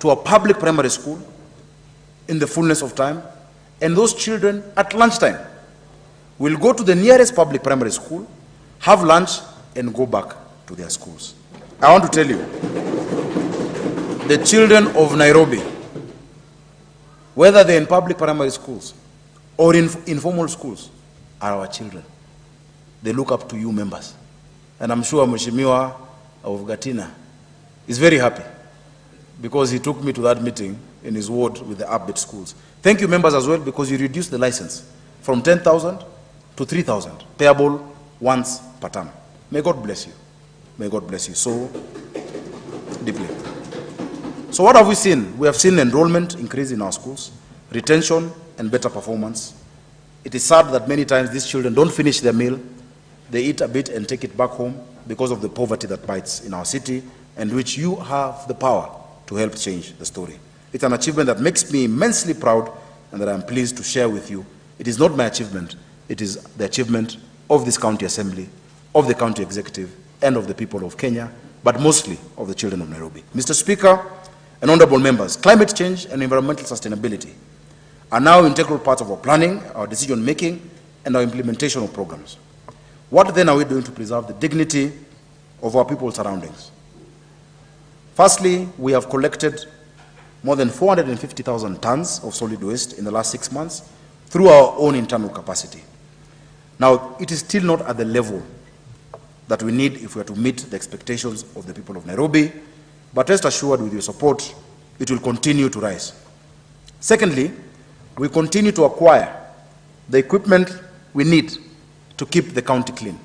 to a public primary school in the fullness of time, and those children at lunchtime will go to the nearest public primary school, have lunch, and go back to their schools. I want to tell you, the children of Nairobi, whether they're in public primary schools or in informal schools, are our children. They look up to you, members. And I'm sure Mheshimiwa of Gatina is very happy because he took me to that meeting in his ward with the ABET schools. Thank you, members, as well, because you reduced the license from 10,000 to 3,000, payable once per term. May God bless you. May God bless you so deeply. So what have we seen? We have seen enrollment increase in our schools, retention, and better performance. It is sad that many times these children don't finish their meal. They eat a bit and take it back home because of the poverty that bites in our city, and which you have the power to help change the story. It's an achievement that makes me immensely proud and that I'm pleased to share with you. It is not my achievement, it is the achievement of this county assembly, of the county executive, and of the people of Kenya, but mostly of the children of Nairobi. Mr. Speaker and honorable members, climate change and environmental sustainability are now integral parts of our planning, our decision making, and our implementation of programs. What then are we doing to preserve the dignity of our people's surroundings? Firstly, we have collected more than 450,000 tons of solid waste in the last 6 months through our own internal capacity. Now, it is still not at the level that we need if we are to meet the expectations of the people of Nairobi, but rest assured, with your support, it will continue to rise. Secondly, we continue to acquire the equipment we need to keep the county clean.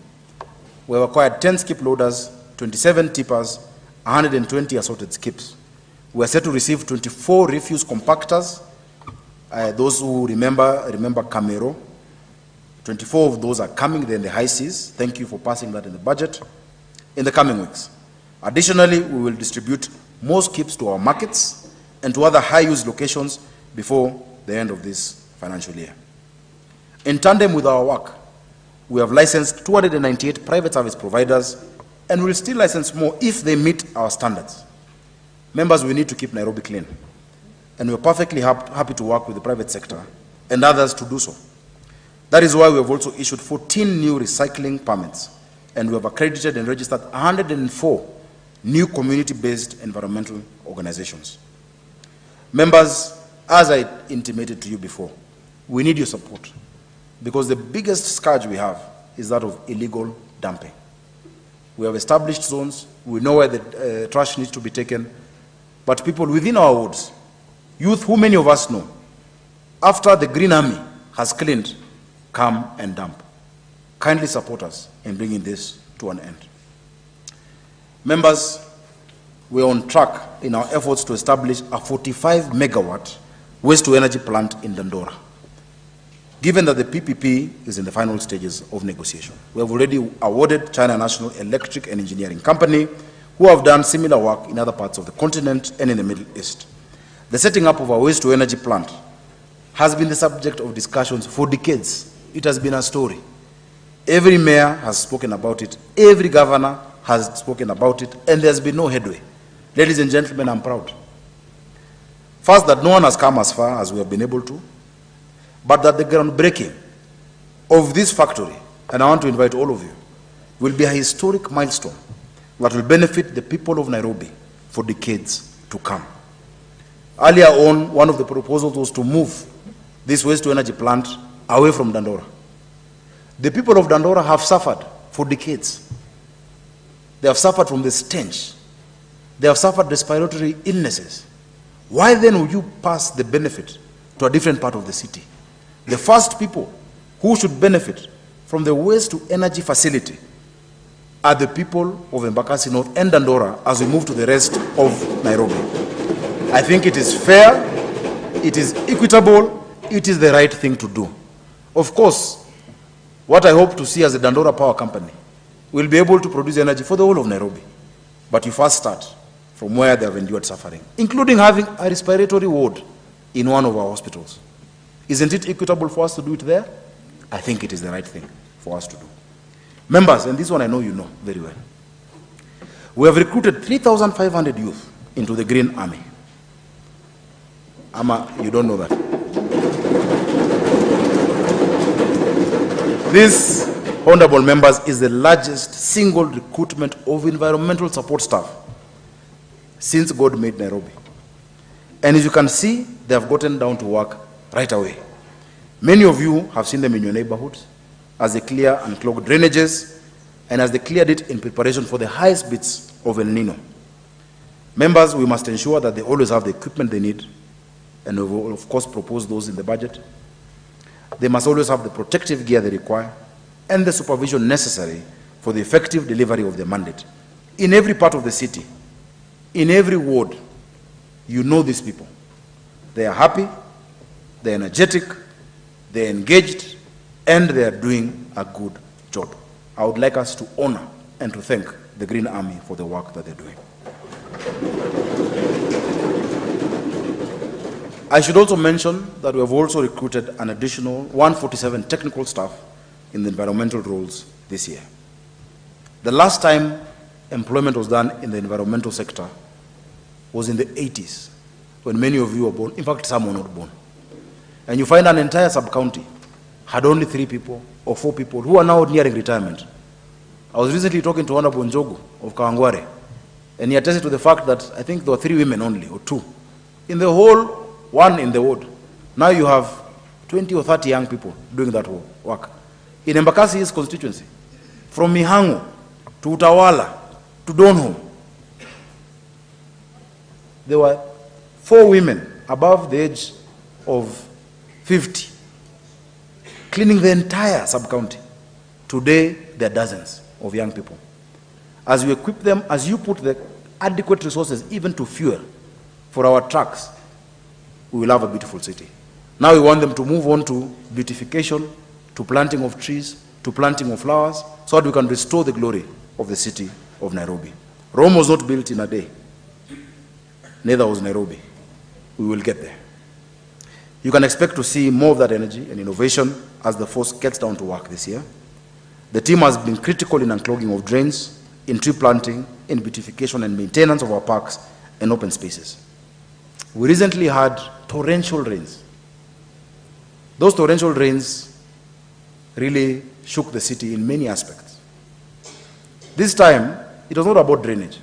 We have acquired 10 skip loaders, 27 tippers, 120 assorted skips. We are set to receive 24 refuse compactors. Those who remember Camero. 24 of those are coming there in the high seas. Thank you for passing that in the budget in the coming weeks. Additionally, we will distribute more skips to our markets and to other high-use locations before the end of this financial year. In tandem with our work, we have licensed 298 private service providers and will still license more if they meet our standards. Members, we need to keep Nairobi clean, and we're perfectly happy to work with the private sector and others to do so. That is why we have also issued 14 new recycling permits, and we have accredited and registered 104 new community-based environmental organizations. Members, as I intimated to you before, we need your support because the biggest scourge we have is that of illegal dumping. We have established zones, we know where the trash needs to be taken, but people within our wards, youth who many of us know, after the Green Army has cleaned, come and dump. Kindly support us in bringing this to an end. Members, we are on track in our efforts to establish a 45 megawatt waste-to-energy plant in Dandora, given that the PPP is in the final stages of negotiation. We have already awarded China National Electric and Engineering Company, who have done similar work in other parts of the continent and in the Middle East. The setting up of a waste-to-energy plant has been the subject of discussions for decades. It has been a story. Every mayor has spoken about it, every governor has spoken about it, and there's been no headway. Ladies and gentlemen, I'm proud. First, that no one has come as far as we have been able to, but that the groundbreaking of this factory, and I want to invite all of you, will be a historic milestone that will benefit the people of Nairobi for decades to come. Earlier on, one of the proposals was to move this waste-to-energy plant away from Dandora. The people of Dandora have suffered for decades. They have suffered from the stench. They have suffered respiratory illnesses. Why then would you pass the benefit to a different part of the city? The first people who should benefit from the waste-to-energy facility are the people of Embakasi North and Dandora as we move to the rest of Nairobi. I think it is fair, it is equitable, it is the right thing to do. Of course, what I hope to see as the Dandora Power Company will be able to produce energy for the whole of Nairobi. But you first start from where they have endured suffering, including having a respiratory ward in one of our hospitals. Isn't it equitable for us to do it there? I think it is the right thing for us to do. Members, and this one I know you know very well, we have recruited 3,500 youth into the Green Army. You don't know that. This, honorable members, is the largest single recruitment of environmental support staff since God made Nairobi. And as you can see, they have gotten down to work right away. Many of you have seen them in your neighborhoods as they clear and clog drainages and as they cleared it in preparation for the highest bits of El Nino. Members, we must ensure that they always have the equipment they need, and we will of course propose those in the budget. They must always have the protective gear they require and the supervision necessary for the effective delivery of their mandate. In every part of the city, in every ward, you know these people. They are happy, they're energetic, they're engaged, and they are doing a good job. I would like us to honor and to thank the Green Army for the work that they're doing. I should also mention that we have also recruited an additional 147 technical staff in the environmental roles this year. The last time employment was done in the environmental sector was in the 80s, when many of you were born. In fact, some were not born. And you find an entire sub-county had only 3 people or 4 people who are now nearing retirement. I was recently talking to Honorable Njogu of Kawangware, and he attested to the fact that I think there were 3 women only, or 2, in the whole one in the ward. Now you have 20 or 30 young people doing that work. In Embakasi's constituency, from Mihango to Utawala to Donholm, there were 4 women above the age of 50 cleaning the entire sub-county. Today, there are dozens of young people. As you equip them, as you put the adequate resources, even to fuel for our trucks, we will have a beautiful city. Now we want them to move on to beautification, to planting of trees, to planting of flowers, so that we can restore the glory of the city of Nairobi. Rome was not built in a day. Neither was Nairobi. We will get there. You can expect to see more of that energy and innovation as the force gets down to work this year. The team has been critical in unclogging of drains, in tree planting, in beautification and maintenance of our parks and open spaces. We recently had torrential rains. Those torrential rains really shook the city in many aspects. This time, it was not about drainage.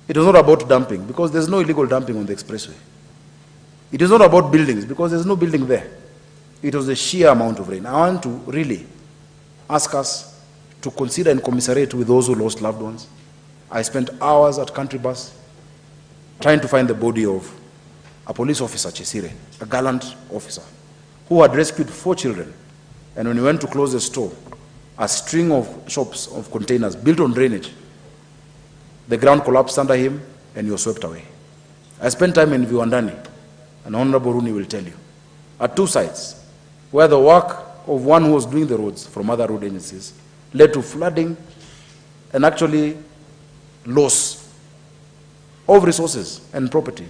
It was not about dumping, because there's no illegal dumping on the expressway. It is not about buildings, because there's no building there. It was the sheer amount of rain. I want to really ask us to consider and commiserate with those who lost loved ones. I spent hours at Country Bus trying to find the body of a police officer, Chisire, a gallant officer, who had rescued 4 children. And when he went to close the store, a string of shops of containers built on drainage, the ground collapsed under him and he was swept away. I spent time in Viwandani, and Honorable Rooney will tell you, at 2 sites, where the work of one who was doing the roads from other road agencies led to flooding and actually loss of resources and property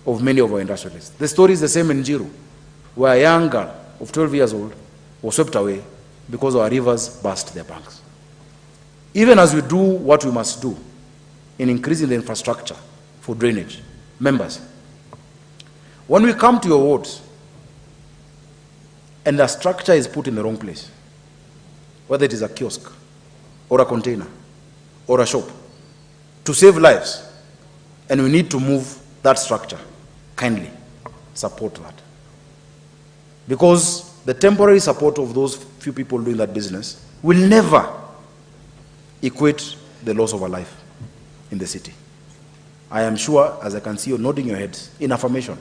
of many of our industrialists. The story is the same in Njiru, where a young girl of 12 years old was swept away because our rivers burst their banks. Even as we do what we must do in increasing the infrastructure for drainage, members, when we come to your wards and the structure is put in the wrong place, whether it is a kiosk, or a container or a shop to save lives, and we need to move that structure. Kindly support that. Because the temporary support of those few people doing that business will never equate the loss of a life in the city. I am sure, as I can see you nodding your heads in affirmation,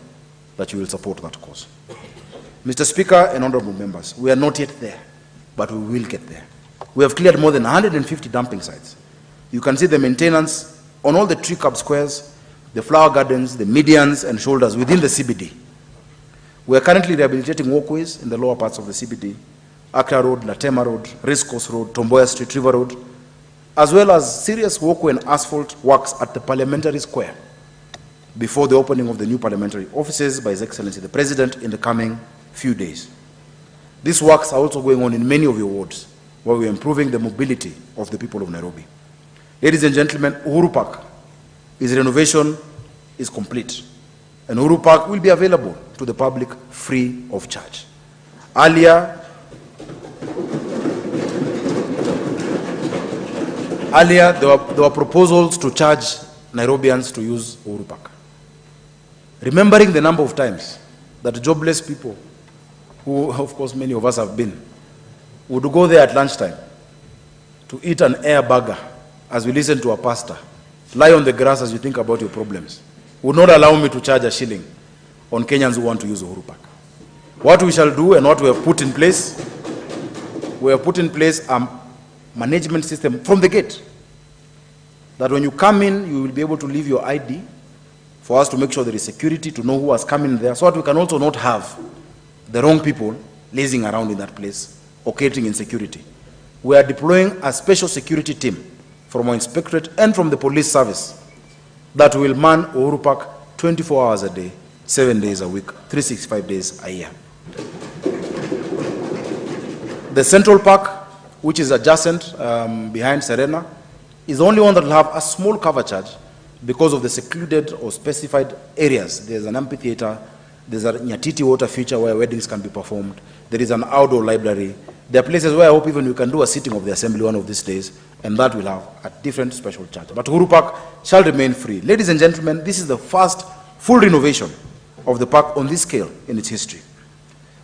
that you will support that cause. Mr. Speaker and honorable members, we are not yet there, but we will get there. We have cleared more than 150 dumping sites. You can see the maintenance on all the tree curb squares, the flower gardens, the medians and shoulders within the CBD. We are currently rehabilitating walkways in the lower parts of the CBD, Accra Road, Latema Road, Race Course Road, Tomboya Street, River Road, as well as serious walkway and asphalt works at the Parliamentary Square before the opening of the new parliamentary offices by His Excellency the President in the coming few days. These works are also going on in many of your wards, where we are improving the mobility of the people of Nairobi. Ladies and gentlemen, Uhuru Park, its renovation is complete, and Uhuru Park will be available to the public free of charge. Earlier, there were proposals to charge Nairobians to use Uhuru Park. Remembering the number of times that jobless people, who of course many of us have been, would go there at lunchtime to eat an air burger as we listen to a pastor, lie on the grass as you think about your problems, would not allow me to charge a shilling on Kenyans who want to use Uhuru Park. What we shall do and what we have put in place, a management system from the gate, that when you come in, you will be able to leave your ID for us to make sure there is security, to know who has come in there, so that we can also not have the wrong people lazing around in that place or creating insecurity. We are deploying a special security team from our inspectorate and from the police service that will man Uhuru Park 24 hours a day, 7 days a week, 365 days a year. The Central Park, which is adjacent behind Serena, is the only one that will have a small cover charge because of the secluded or specified areas. There's an amphitheater, there's a Nyatiti water feature where weddings can be performed, there is an outdoor library. There are places where I hope even we can do a sitting of the assembly one of these days, and that will have a different special charge. But Uhuru Park shall remain free. Ladies and gentlemen, this is the first full renovation of the park on this scale in its history.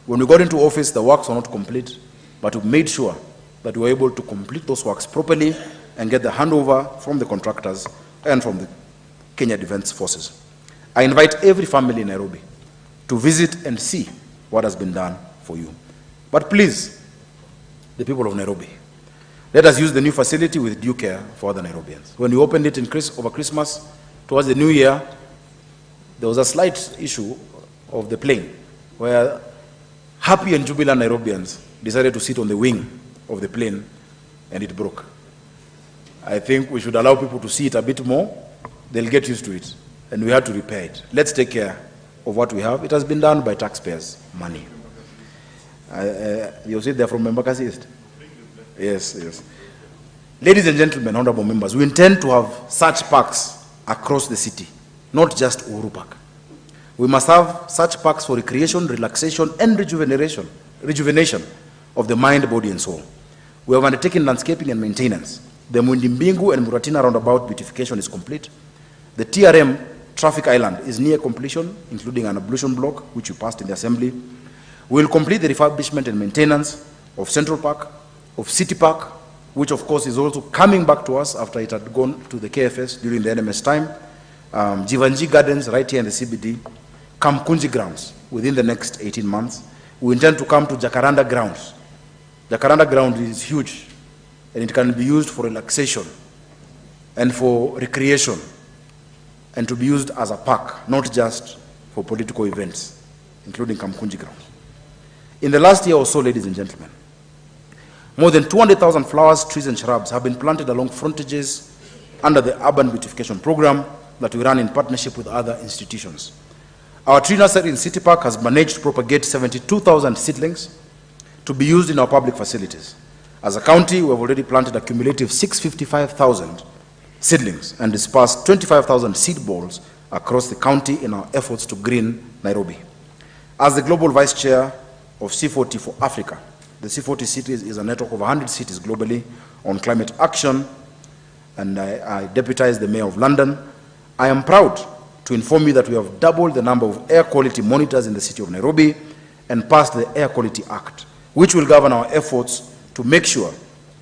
When we got into office, the works were not complete, but we made sure that we were able to complete those works properly and get the handover from the contractors and from the Kenya Defence Forces. I invite every family in Nairobi to visit and see what has been done for you. But please, the people of Nairobi, let us use the new facility with due care for other Nairobians. When we opened it over Christmas, towards the new year, there was a slight issue of the plane where happy and jubilant Nairobians decided to sit on the wing of the plane and it broke. I think we should allow people to see it a bit more. They'll get used to it, and we have to repair it. Let's take care of what we have. It has been done by taxpayers' money. You see they're from Embakasi East? Yes, yes. Ladies and gentlemen, honorable members, we intend to have such parks across the city, not just Uhuru Park. We must have such parks for recreation, relaxation, and rejuvenation of the mind, body, and soul. We have undertaken landscaping and maintenance. The Mundimbingu and Muratina roundabout beautification is complete. The TRM traffic island is near completion, including an ablution block, which we passed in the assembly. We will complete the refurbishment and maintenance of Central Park, of City Park, which of course is also coming back to us after it had gone to the KFS during the NMS time. Jivanji Gardens right here in the CBD, Kamkunji grounds within the next 18 months. We intend to come to Jacaranda grounds. Jacaranda ground is huge, and it can be used for relaxation and for recreation, and to be used as a park, not just for political events, including Kamkunji ground. In the last year or so, ladies and gentlemen, more than 200,000 flowers, trees, and shrubs have been planted along frontages under the urban beautification program that we run in partnership with other institutions. Our tree nursery in City Park has managed to propagate 72,000 seedlings to be used in our public facilities. As a county, we have already planted a cumulative 655,000 seedlings and dispersed 25,000 seed balls across the county in our efforts to green Nairobi. As the Global Vice Chair of C40 for Africa, The C40 cities is a network of 100 cities globally on climate action, and I deputize the Mayor of London. I am proud to inform you that we have doubled the number of air quality monitors in the city of Nairobi and passed the Air Quality Act, which will govern our efforts to make sure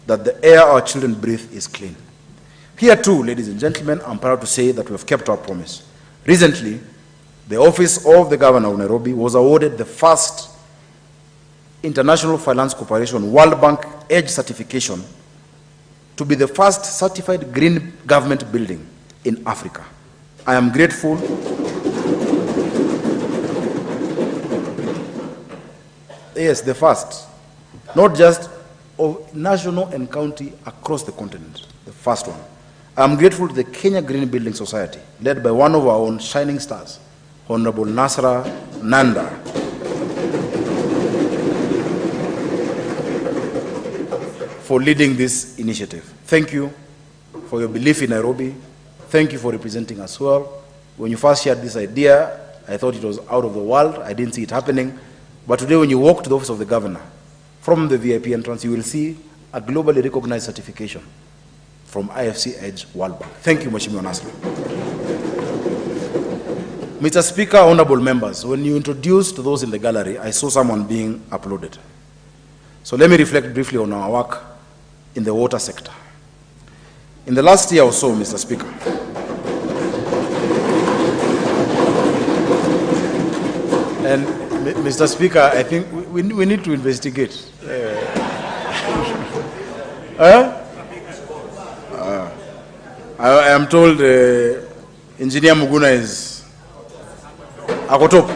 that the air our children breathe is clean. Here too, ladies and gentlemen, I'm proud to say that we have kept our promise. Recently, the Office of the Governor of Nairobi was awarded the first International Finance Corporation World Bank EDGE certification to be the first certified green government building in Africa. I am grateful. Yes, the first, not just of national and county across the continent, the first one. I am grateful to the Kenya Green Building Society, led by one of our own shining stars, Honorable Nasra Nanda, for leading this initiative. Thank you for your belief in Nairobi. Thank you for representing us well. When you first shared this idea, I thought it was out of the world. I didn't see it happening. But today when you walk to the office of the governor, from the VIP entrance, you will see a globally recognized certification from IFC EDGE World Bank. Thank you, Mheshimiwa Nasra. Mr. Speaker, honorable members, when you introduced those in the gallery, I saw someone being uploaded. So let me reflect briefly on our work in the water sector. In the last year or so, Mr. Speaker, and Mr. Speaker, I think we need to investigate. I am told Engineer Muguna is Akotop.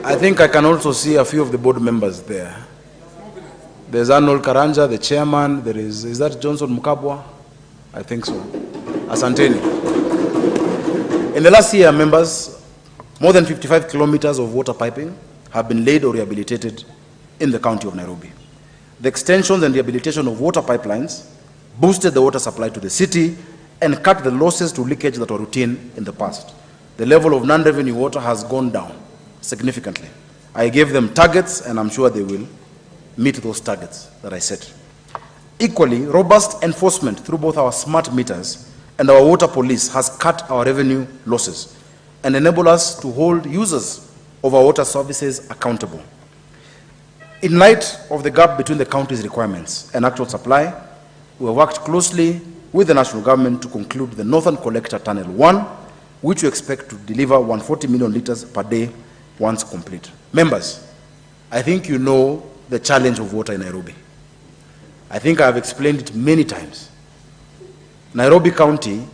I think I can also see a few of the board members there. There's Arnold Karanja, the chairman. There is that Johnson Mukabwa? I think so. Asanteni. In the last year, members, more than 55 kilometers of water piping have been laid or rehabilitated in the county of Nairobi. The extensions and rehabilitation of water pipelines boosted the water supply to the city and cut the losses to leakage that were routine in the past. The level of non-revenue water has gone down significantly. I gave them targets, and I'm sure they will meet those targets that I set. Equally, robust enforcement through both our smart meters and our water police has cut our revenue losses and enabled us to hold users of our water services accountable. In light of the gap between the county's requirements and actual supply, we have worked closely with the national government to conclude the Northern Collector Tunnel 1, which we expect to deliver 140 million liters per day once complete. Members, I think you know the challenge of water in Nairobi. I think I have explained it many times. Nairobi County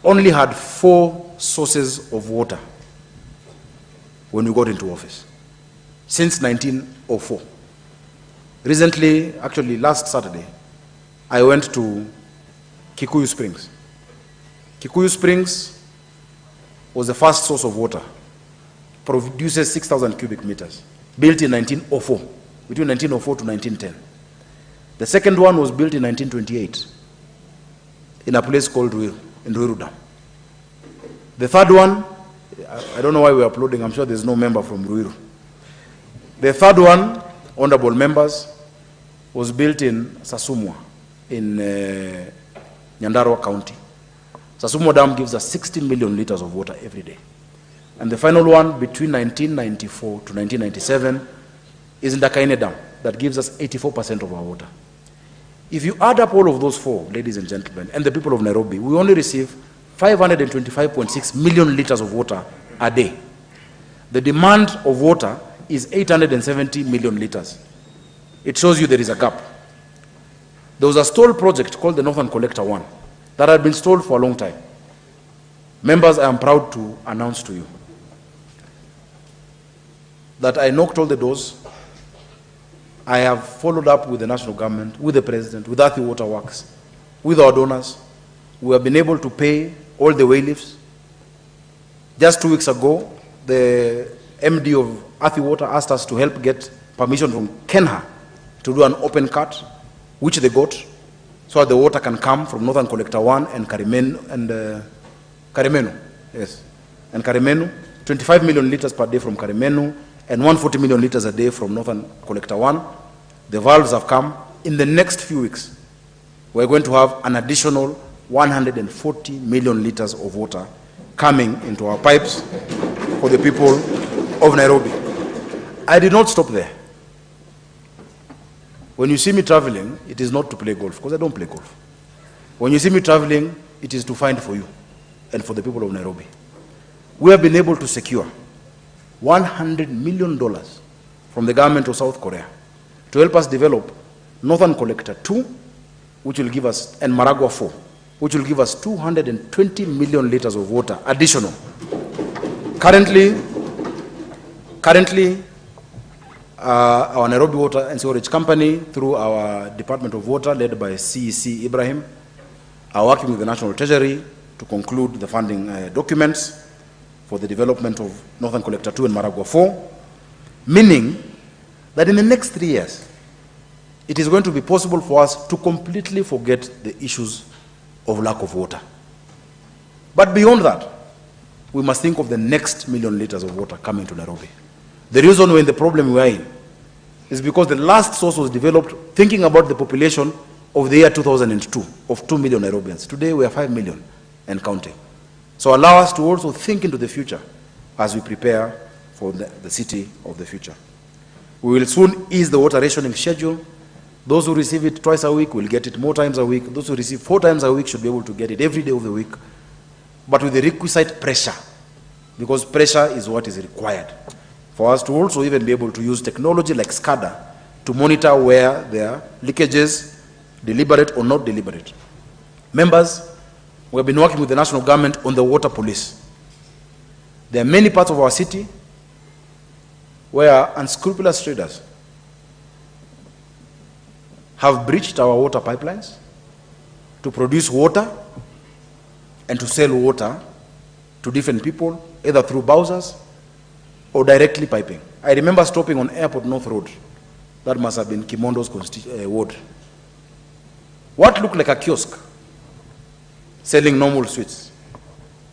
only had 4 sources of water when we got into office, since 1904. Recently, actually last Saturday, I went to Kikuyu Springs. Kikuyu Springs was the first source of water, produces 6,000 cubic meters, built in 1904, between 1904 to 1910. The second one was built in 1928 in a place called Ruiru, in Ruiru Dam. The third one, I don't know why we're uploading, I'm sure there's no member from Ruiru. The third one, honorable members, was built in Sasumwa, in Nyandarua County. Sasumwa Dam gives us 16 million liters of water every day. And the final one, between 1994 to 1997, is in Dakaine Dam, that gives us 84% of our water. If you add up all of those 4, ladies and gentlemen, and the people of Nairobi, we only receive 525.6 million liters of water a day. The demand of water is 870 million liters. It shows you there is a gap. There was a stalled project called the Northern Collector 1 that had been stalled for a long time. Members, I am proud to announce to you that I knocked all the doors. I have followed up with the national government, with the president, with Athi Water Works, with our donors. We have been able to pay all the waylifts. Just 2 weeks ago, the MD of Athi Water asked us to help get permission from Kenha to do an open cut, which they got, so that the water can come from Northern Collector 1 and Karimeno, yes, and Karimenu, 25 million liters per day from Karimenu, and 140 million liters a day from Northern Collector 1. The valves have come. In the next few weeks, we're going to have an additional 140 million liters of water coming into our pipes for the people of Nairobi. I did not stop there. When you see me traveling, it is not to play golf, because I don't play golf. When you see me traveling, it is to find for you and for the people of Nairobi. We have been able to secure $100 million from the government of South Korea to help us develop Northern Collector 2, which will give us, and Maragua 4, which will give us 220 million liters of water additional. Currently, our Nairobi Water and Sewerage Company, through our Department of Water, led by CEC Ibrahim, are working with the National Treasury to conclude the funding documents for the development of Northern Collector 2 and Maragua 4, meaning that in the next 3 years, it is going to be possible for us to completely forget the issues of lack of water. But beyond that, we must think of the next million liters of water coming to Nairobi. The reason we're in the problem we are in is because the last source was developed thinking about the population of the year 2002 of 2 million Nairobians. Today we are 5 million and counting. So allow us to also think into the future as we prepare for the city of the future. We will soon ease the water rationing schedule. Those who receive it twice a week will get it more times a week. Those who receive 4 times a week should be able to get it every day of the week, but with the requisite pressure, because pressure is what is required for us to also even be able to use technology like SCADA to monitor where there are leakages, deliberate or not deliberate. Members, we have been working with the national government on the water police. There are many parts of our city where unscrupulous traders have breached our water pipelines to produce water and to sell water to different people, either through bowsers or directly piping. I remember stopping on Airport North Road. That must have been Kimondo's ward. What looked like a kiosk selling normal sweets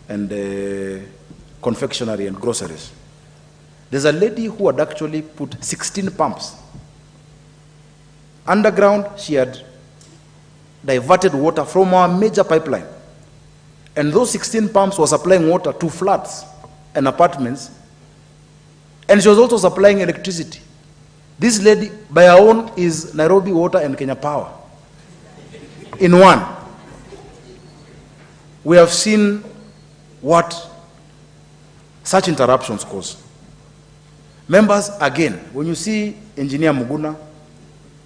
and confectionery and groceries. There's a lady who had actually put 16 pumps underground. She had diverted water from our major pipeline. And those 16 pumps were supplying water to flats and apartments. And she was also supplying electricity. This lady, by her own, is Nairobi Water and Kenya Power in one. We have seen what such interruptions cause. Members, again, when you see Engineer Muguna,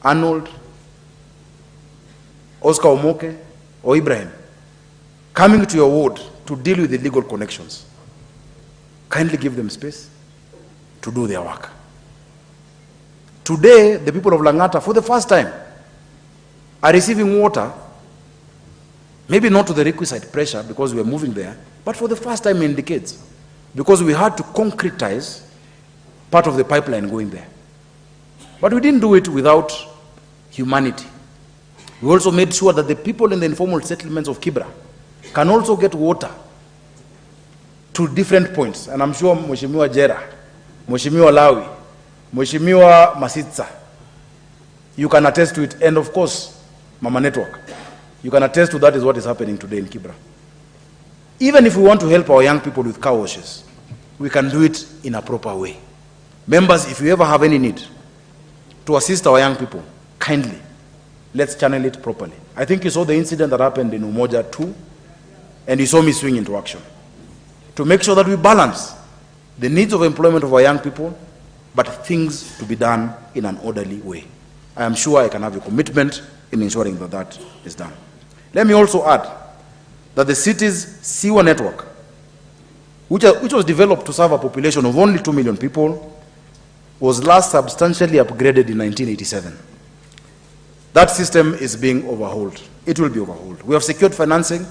Arnold, Oscar Omoke, or Ibrahim coming to your ward to deal with illegal connections, kindly give them space to do their work. Today, the people of Langata, for the first time, are receiving water, maybe not to the requisite pressure because we are moving there, but for the first time in decades, because we had to concretize part of the pipeline going there. But we didn't do it without humanity. We also made sure that the people in the informal settlements of Kibra can also get water to different points. And I'm sure Mheshimiwa Jera, Mheshimiwa Lawi, Mheshimiwa Masitsa, you can attest to it. And of course, Mama Network, you can attest to that is what is happening today in Kibra. Even if we want to help our young people with car washes, we can do it in a proper way. Members, if you ever have any need to assist our young people, kindly, let's channel it properly. I think you saw the incident that happened in Umoja 2, and you saw me swing into action to make sure that we balance the needs of employment of our young people, but things to be done in an orderly way. I am sure I can have a commitment in ensuring that that is done. Let me also add that the city's sewer network, which was developed to serve a population of only 2 million people, was last substantially upgraded in 1987. That system is being overhauled. It will be overhauled. We have secured financing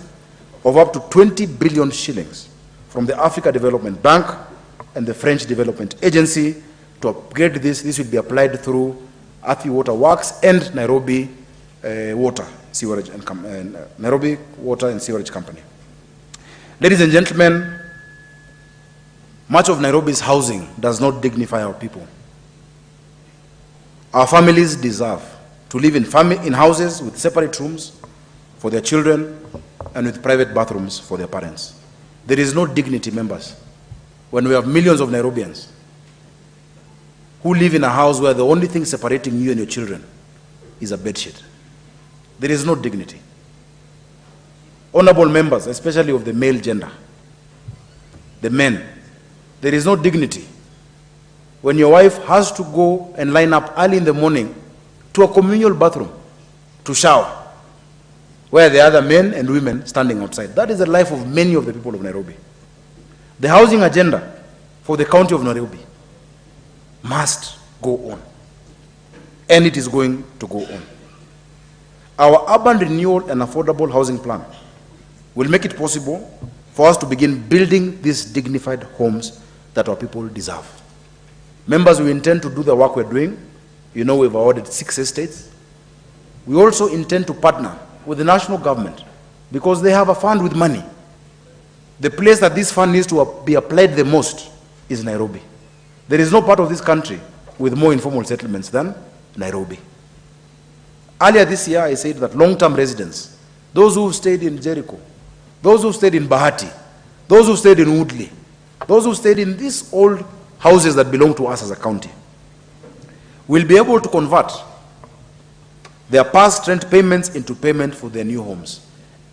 of up to 20 billion shillings from the Africa Development Bank and the French Development Agency to upgrade this. This will be applied through Athi Water Works and Nairobi Water Sewerage and Nairobi Water and Sewerage Company. Ladies and gentlemen, Much of Nairobi's housing does not dignify our people. Our families deserve to live in houses with separate rooms for their children and with private bathrooms for their parents. There is no dignity, members, when we have millions of Nairobians who live in a house where the only thing separating you and your children is a bedsheet. There is no dignity. Honorable members, especially of the male gender, the men, there is no dignity when your wife has to go and line up early in the morning to a communal bathroom to shower, where there are other men and women standing outside. That is the life of many of the people of Nairobi. The housing agenda for the county of Nairobi must go on, and it is going to go on. Our urban renewal and affordable housing plan will make it possible for us to begin building these dignified homes that our people deserve. Members, we intend to do the work we're doing. You know, we've awarded 6 estates. We also intend to partner with the national government because they have a fund with money. The place that this fund needs to be applied the most is Nairobi. There is no part of this country with more informal settlements than Nairobi. Earlier this year, I said that long-term residents, those who stayed in Jericho, those who stayed in Bahati, those who stayed in Woodley, those who stayed in these old houses that belong to us as a county, will be able to convert their past rent payments into payment for their new homes.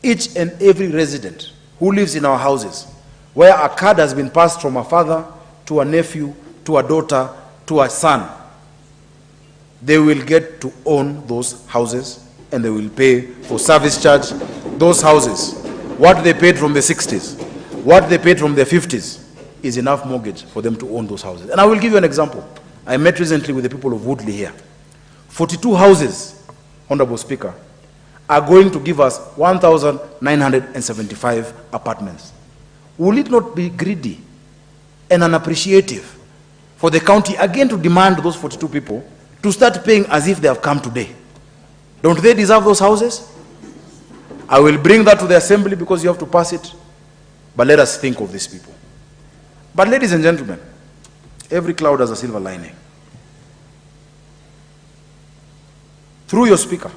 Each and every resident who lives in our houses, where a card has been passed from a father to a nephew, to a daughter, to a son, they will get to own those houses and they will pay for service charge. Those houses, what they paid from the 60s, what they paid from the 50s, is enough mortgage for them to own those houses. And I will give you an example. I met recently with the people of Woodley here. 42 houses, Honorable Speaker, are going to give us 1,975 apartments. Will it not be greedy and unappreciative for the county again to demand those 42 people to start paying as if they have come today? Don't they deserve those houses? I will bring that to the assembly because you have to pass it. But let us think of these people. But ladies and gentlemen, every cloud has a silver lining. Through your speaker,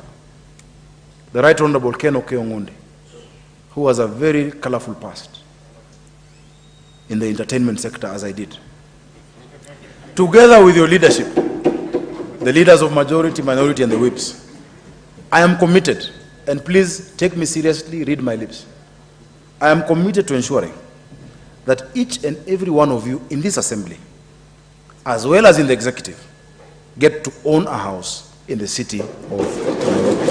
the Right Honorable Ken Okeongonde, who has a very colorful past in the entertainment sector, as I did, together with your leadership, the leaders of majority, minority, and the whips, I am committed, and please take me seriously, read my lips. I am committed to ensuring that each and every one of you in this assembly, as well as in the executive, get to own a house in the city of Nairobi.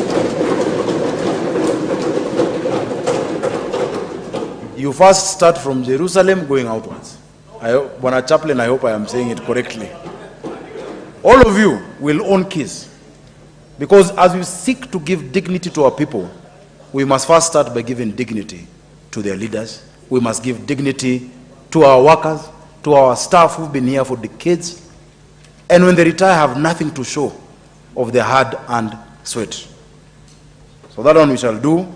You first start from Jerusalem going outwards. Bwana Chaplain, I hope I am saying it correctly. All of you will own keys, because as we seek to give dignity to our people, we must first start by giving dignity to their leaders. We must give dignity to our workers, to our staff who've been here for decades, and when they retire have nothing to show of their hard-earned sweat. So that one we shall do.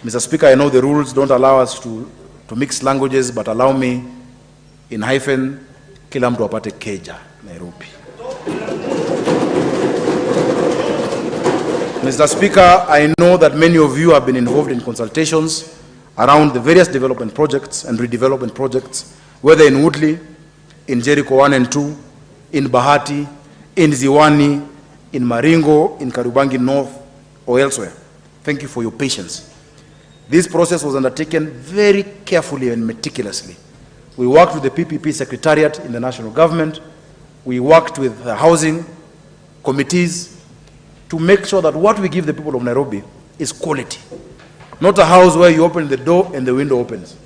Mr. Speaker, I know the rules don't allow us to mix languages, but allow me in hyphen, kila mtu apate keja, Nairobi. Mr. Speaker, I know that many of you have been involved in consultations around the various development projects and redevelopment projects, whether in Woodley, in Jericho 1 and 2, in Bahati, in Ziwani, in Maringo, in Karubangi North, or elsewhere. Thank you for your patience. This process was undertaken very carefully and meticulously. We worked with the PPP Secretariat in the national government. We worked with the housing committees to make sure that what we give the people of Nairobi is quality. Not a house where you open the door and the window opens,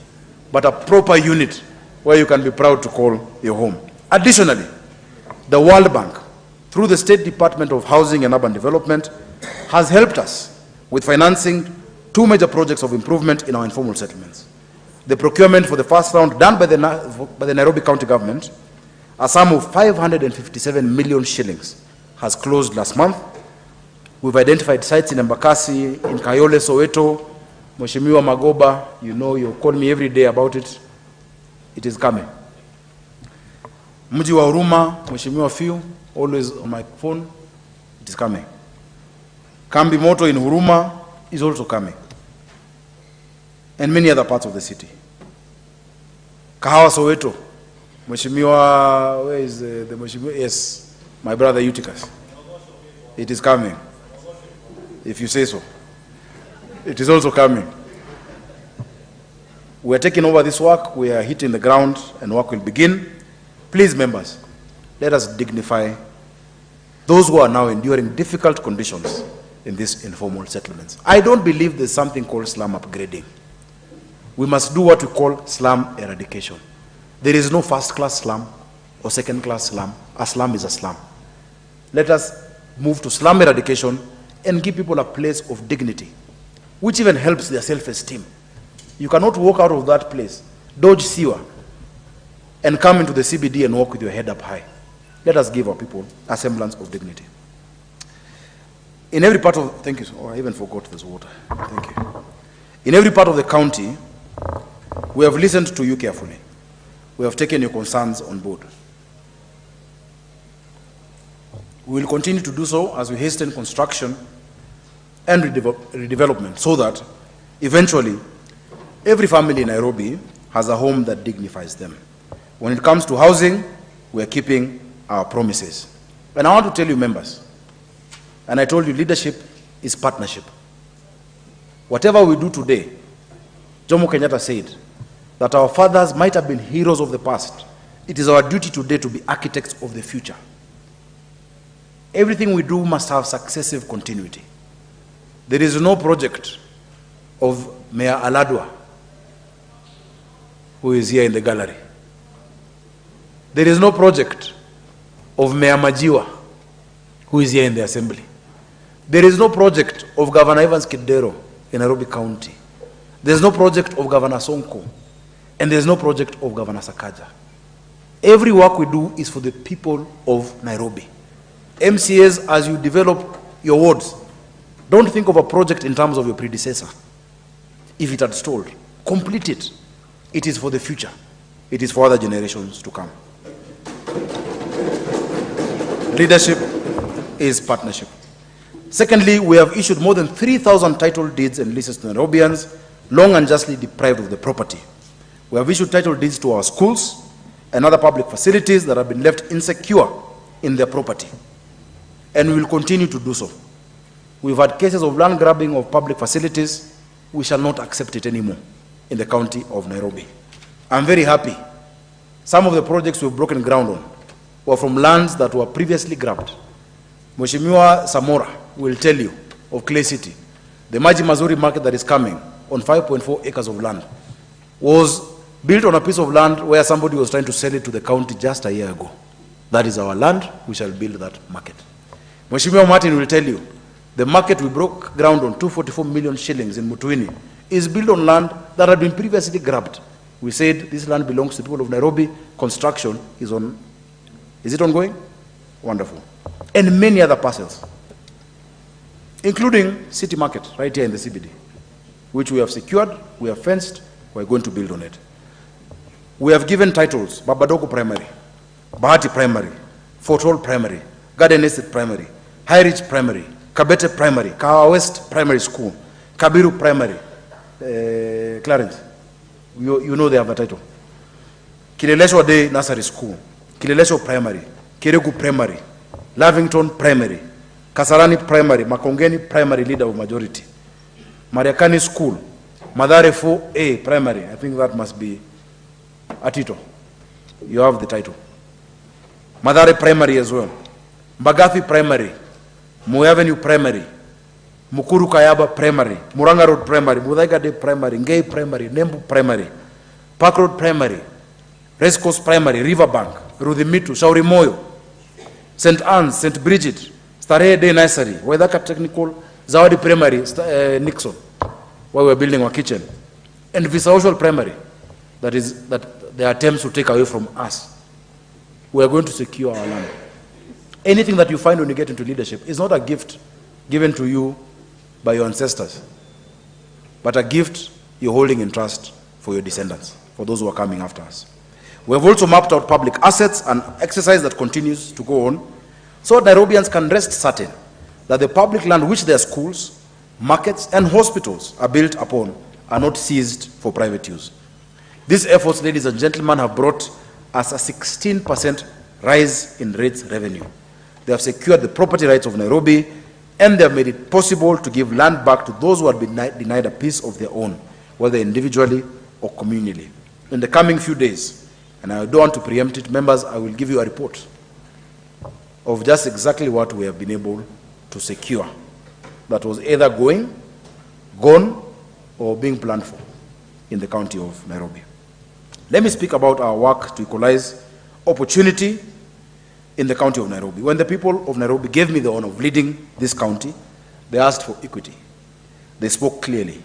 but a proper unit where you can be proud to call your home. Additionally, the World Bank, through the State Department of Housing and Urban Development, has helped us with financing 2 major projects of improvement in our informal settlements. The procurement for the first round done by the Nairobi County Government, a sum of 557 million shillings, has closed last month. We've identified sites in Embakasi, in Kayole, Soweto, Mheshimiwa Magoba, you know, you call me every day about it. It is coming. Mji wa Huruma, Mheshimiwa Fiu, always on my phone, it is coming. Kambi Moto in Huruma is also coming. And many other parts of the city. Kahawa Soweto, Mheshimiwa, where is the Mheshimiwa? Yes, my brother Eutychus. It is coming. If you say so. It is also coming. We are taking over this work, we are hitting the ground, and work will begin. Please, members, let us dignify those who are now enduring difficult conditions in these informal settlements. I don't believe there's something called slum upgrading. We must do what we call slum eradication. There is no first-class slum or second-class slum. A slum is a slum. Let us move to slum eradication and give people a place of dignity, which even helps their self-esteem. You cannot walk out of that place, dodge sewer, and come into the CBD and walk with your head up high. Let us give our people a semblance of dignity. In every part of, thank you, oh, I even forgot this water. Thank you. In every part of the county, we have listened to you carefully. We have taken your concerns on board. We will continue to do so as we hasten construction and redevelopment so that eventually every family in Nairobi has a home that dignifies them. When it comes to housing, we are keeping our promises. And I want to tell you, members, and I told you leadership is partnership. Whatever we do today, Jomo Kenyatta said that our fathers might have been heroes of the past. It is our duty today to be architects of the future. Everything we do must have successive continuity. There is no project of Mayor Aladwa, who is here in the gallery. There is no project of Mayor Majiwa, who is here in the assembly. There is no project of Governor Evans Kidero in Nairobi County. There is no project of Governor Sonko. And there is no project of Governor Sakaja. Every work we do is for the people of Nairobi. MCAs, as you develop your wards, don't think of a project in terms of your predecessor. If it had stalled, complete it. It is for the future. It is for other generations to come. Leadership is partnership. Secondly, we have issued more than 3,000 title deeds and leases to Nairobians long and justly deprived of the property. We have issued title deeds to our schools and other public facilities that have been left insecure in their property. And we will continue to do so. We've had cases of land grabbing of public facilities. We shall not accept it anymore in the county of Nairobi. I'm very happy. Some of the projects we've broken ground on were from lands that were previously grabbed. Mheshimiwa Samora will tell you of Clay City. The Maji Mazuri market that is coming on 5.4 acres of land was built on a piece of land where somebody was trying to sell it to the county just a year ago. That is our land. We shall build that market. Mheshimiwa Martin will tell you the market we broke ground on, 244 million shillings in Mutuini, is built on land that had been previously grabbed. We said this land belongs to the people of Nairobi. Construction is on. Is it ongoing? Wonderful. And many other parcels, including City Market right here in the CBD, which we have secured, we have fenced, we're going to build on it. We have given titles: Babadoko Primary, Bahati Primary, Fort Hall Primary, Garden Estate Primary, High Ridge Primary, Kabete Primary, Kahawa West Primary School, Kabiru Primary, Clarence, you know they have a title. Kileleshwa Day Nursery School, Kileleshwa Primary, Kiregu Primary, Lavington Primary, Kasarani Primary, Makongeni Primary Leader of Majority, Mariakani School, Madare 4A Primary, I think that must be a title. You have the title. Madare Primary as well. Mbagathi Primary, Moi Avenue Primary, Mukuru Kayaba Primary, Muranga Road Primary, Muthaiga Day Primary, Ngei Primary, Nembu Primary, Park Road Primary, Race Course Primary, Riverbank, Rudhimitu, Shauri Moyo, St. Anne's, St. Bridget, Starehe Day Nursery, Waithaka Technical, Zawadi Primary, Nixon, where we're building our kitchen, and Visaushal Primary, that the attempts to take away from us. We are going to secure our land. Anything that you find when you get into leadership is not a gift given to you by your ancestors, but a gift you're holding in trust for your descendants, for those who are coming after us. We have also mapped out public assets, an exercise that continues to go on, so Nairobians can rest certain that the public land which their schools, markets, and hospitals are built upon are not seized for private use. These efforts, ladies and gentlemen, have brought us a 16% rise in rates revenue. They have secured the property rights of Nairobi, and they have made it possible to give land back to those who had been denied a piece of their own, whether individually or communally. In the coming few days, and I don't want to preempt it, members, I will give you a report of just exactly what we have been able to secure that was either gone, or being planned for in the county of Nairobi. Let me speak about our work to equalize opportunity in the county of Nairobi. When the people of Nairobi gave me the honor of leading this county, they asked for equity. They spoke clearly.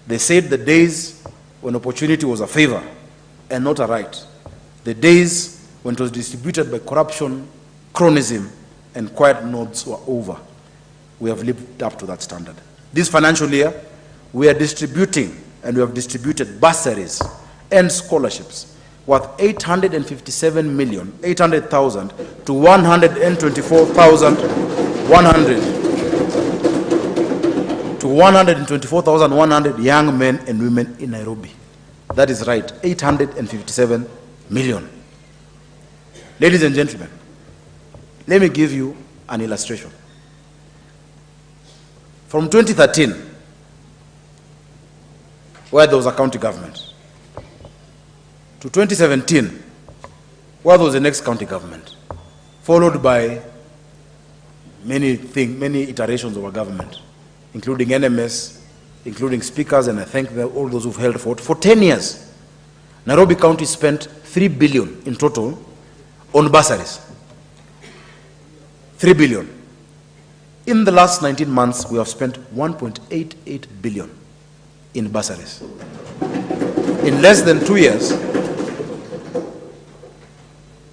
They said the days when opportunity was a favor and not a right, the days when it was distributed by corruption, cronyism, and quiet nods were over. We have lived up to that standard. This financial year, we are distributing, and we have distributed bursaries and scholarships worth 857,800,000 to 124,100 young men and women in Nairobi. That is right, 857 million. Ladies and gentlemen, let me give you an illustration. From 2013, where there was a county government, to 2017, where there was the next county government, followed by many iterations of a government, including NMS, including speakers, and I thank all those who've held for 10 years. Nairobi County spent 3 billion in total on bursaries. 3 billion. In the last 19 months, we have spent 1.88 billion in bursaries. In less than 2 years,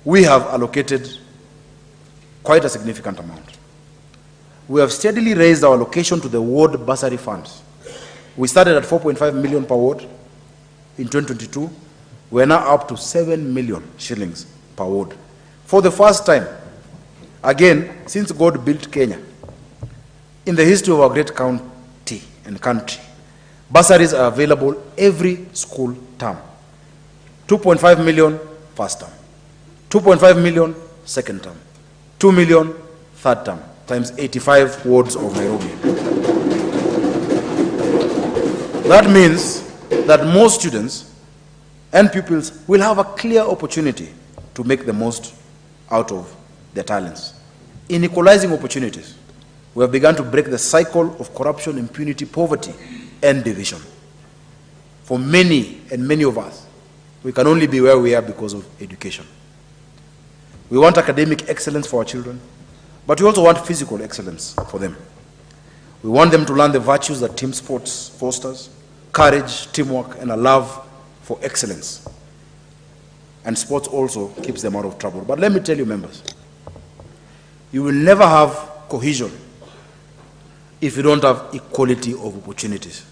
we have allocated quite a significant amount. We have steadily raised our allocation to the ward bursary funds. We started at 4.5 million per ward in 2022. We are now up to 7 million shillings per ward. For the first time, again, since God built Kenya, in the history of our great county and country, bursaries are available every school term. 2.5 million first term, 2.5 million second term, 2 million third term, times 85 wards of Nairobi. That means that most students and pupils will have a clear opportunity to make the most out of their talents. In equalizing opportunities, we have begun to break the cycle of corruption, impunity, poverty, and division. For many and many of us, we can only be where we are because of education. We want academic excellence for our children, but we also want physical excellence for them. We want them to learn the virtues that team sports fosters, courage, teamwork, and a love for excellence. And sports also keeps them out of trouble. But let me tell you, members, you will never have cohesion if you don't have equality of opportunities.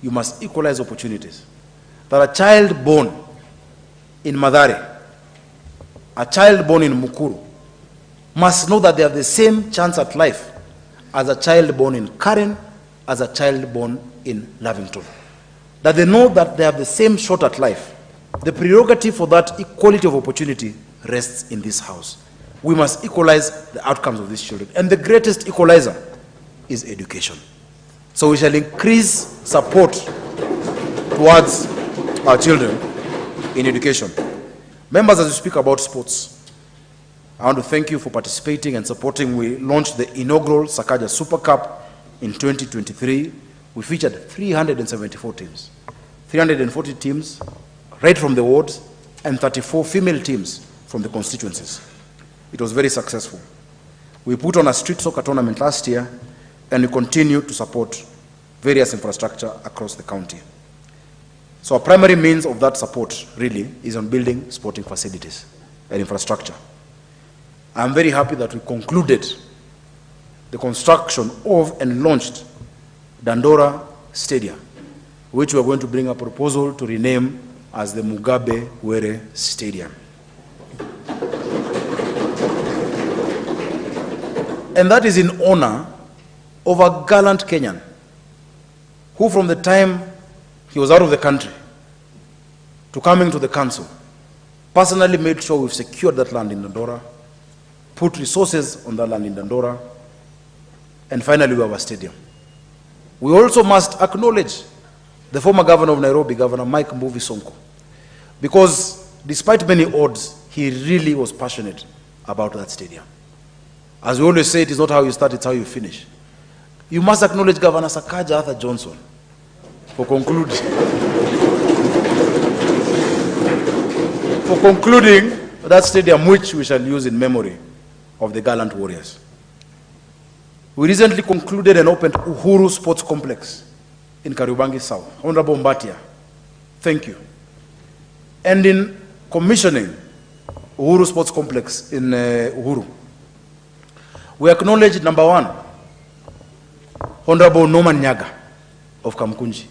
You must equalize opportunities. That a child born in Mathare, a child born in Mukuru, must know that they have the same chance at life as a child born in Karen, as a child born in Lavington. That they know that they have the same shot at life. The prerogative for that equality of opportunity rests in this house. We must equalize the outcomes of these children. And the greatest equalizer is education. So we shall increase support towards our children in education. Members, as we speak about sports, I want to thank you for participating and supporting. We launched the inaugural Sakaja Super Cup in 2023. We featured 374 teams, 340 teams right from the wards, and 34 female teams from the constituencies. It was very successful. We put on a street soccer tournament last year, and we continue to support various infrastructure across the county. So our primary means of that support really is on building sporting facilities and infrastructure. I'm very happy that we concluded the construction of and launched Dandora Stadium, which we are going to bring a proposal to rename as the Mugabe Were Stadium. And that is in honor of a gallant Kenyan who, from the time he was out of the country to coming to the council, personally made sure we've secured that land in Dandora, put resources on that land in Dandora, and finally we have a stadium. We also must acknowledge the former governor of Nairobi, Governor Mike Mbuvi Sonko, because despite many odds, he really was passionate about that stadium. As we always say, it is not how you start, it's how you finish. You must acknowledge Governor Sakaja Arthur Johnson for concluding that stadium, which we shall use in memory of the gallant warriors. We recently concluded and opened Uhuru Sports Complex in Kariobangi South. Honorable Mbatia, thank you. And in commissioning Uhuru Sports Complex in Uhuru, we acknowledge, number one, Honorable Norman Nyaga of Kamkunji,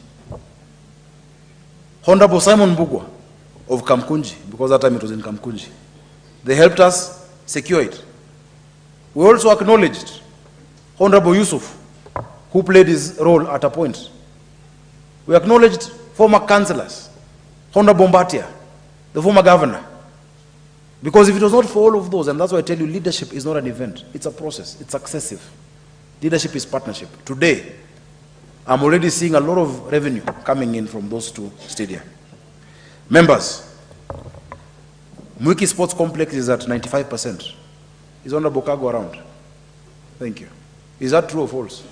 Honorable Simon Mbugwa of Kamkunji, because that time it was in Kamkunji. They helped us secure it. We also acknowledged Honorable Yusuf, who played his role at a point. We acknowledged former councillors, Honorable Mbatia, the former governor. Because if it was not for all of those, and that's why I tell you, leadership is not an event, it's a process, it's successive. Leadership is partnership. Today, I'm already seeing a lot of revenue coming in from those two stadia. Members, Mwiki Sports Complex is at 95%. Is Honorable Kago around? Thank you. Is that true or false?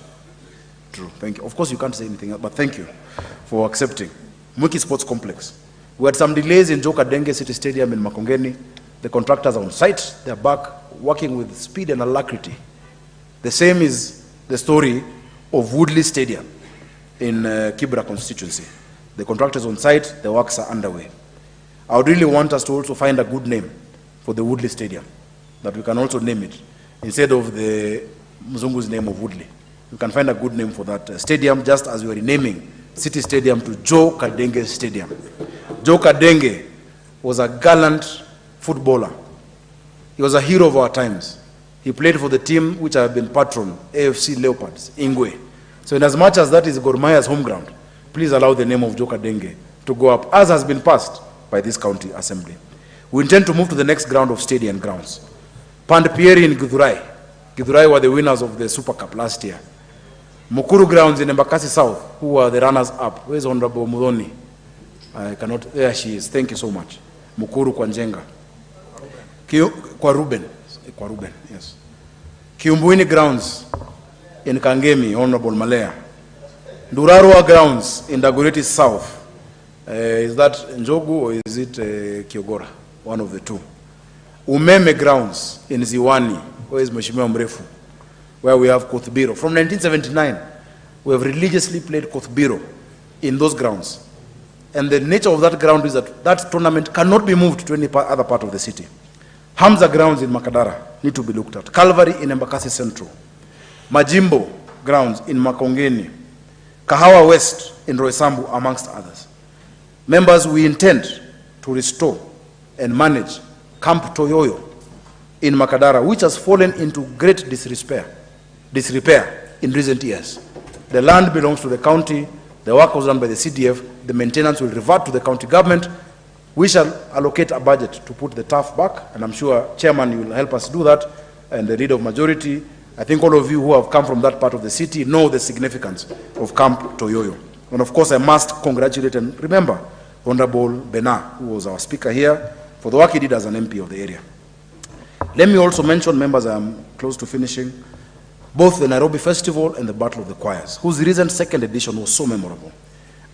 True, thank you. Of course you can't say anything else, but thank you for accepting. Mwiki Sports Complex. We had some delays in Joka Denge City Stadium in Makongeni. The contractors are on site, they're back working with speed and alacrity. The same is the story of Woodley Stadium in Kibra constituency. The contractors on site, the works are underway. I would really want us to also find a good name for the Woodley Stadium, that we can also name it, instead of the Mzungu's name of Woodley. We can find a good name for that stadium, just as we are renaming City Stadium to Joe Kadenge Stadium. Joe Kadenge was a gallant footballer. He was a hero of our times. He played for the team which I have been patron, AFC Leopards, Ingwe. So in as much as that is Gor Mahia's home ground, please allow the name of Joka Denge to go up, as has been passed by this county assembly. We intend to move to the next ground of stadium grounds. Pandipieri in Githurai. Githurai were the winners of the Super Cup last year. Mukuru grounds in Embakasi South, who were the runners-up. Where's Honorable Mudhoni? I cannot, there she is. Thank you so much. Mukuru kwa Njenga. Kwa Ruben, yes. Kiumbuini grounds in Kangemi, Honorable Malaya. Ndurarua grounds in Dagoretti South. Is that Njogu or is it Kiogora? One of the two. Umeme grounds in Ziwani, where is Mheshimiwa Mrefu, where we have Kothbiro. From 1979, we have religiously played Kothbiro in those grounds. And the nature of that ground is that that tournament cannot be moved to any other part of the city. Hamza grounds in Makadara need to be looked at. Calvary in Embakasi Central. Majimbo grounds in Makongeni. Kahawa West in Roysambu, amongst others. Members, we intend to restore and manage Camp Toyoyo in Makadara, which has fallen into great disrepair in recent years. The land belongs to the county, the work was done by the CDF, the maintenance will revert to the county government. We shall allocate a budget to put the turf back, and I'm sure, Chairman, you will help us do that, and the leader of majority. I think all of you who have come from that part of the city know the significance of Camp Toyoyo. And of course, I must congratulate and remember Honorable Bena, who was our speaker here, for the work he did as an MP of the area. Let me also mention, members, I am close to finishing, both the Nairobi Festival and the Battle of the Choirs, whose recent second edition was so memorable.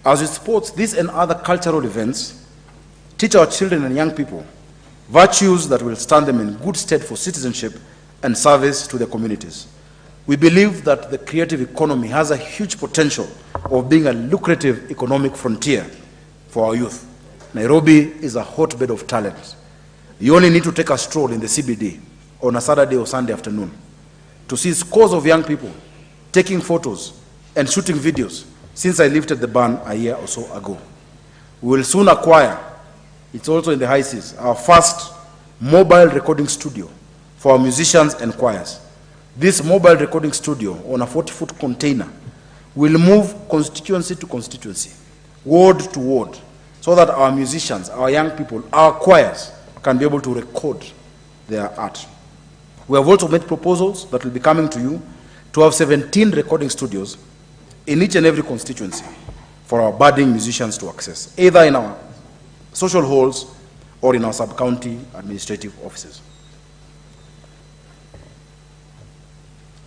As with sports, these and other cultural events teach our children and young people virtues that will stand them in good stead for citizenship and service to their communities. We believe that the creative economy has a huge potential of being a lucrative economic frontier for our youth. Nairobi is a hotbed of talent. You only need to take a stroll in the CBD on a Saturday or Sunday afternoon to see scores of young people taking photos and shooting videos since I lifted the ban a year or so ago. We will soon acquire It's also in the high seas, our first mobile recording studio for our musicians and choirs. This mobile recording studio on a 40-foot container will move constituency to constituency, ward to ward, so that our musicians, our young people, our choirs can be able to record their art. We have also made proposals that will be coming to you to have 17 recording studios in each and every constituency for our budding musicians to access, either in our social halls or in our sub-county administrative offices.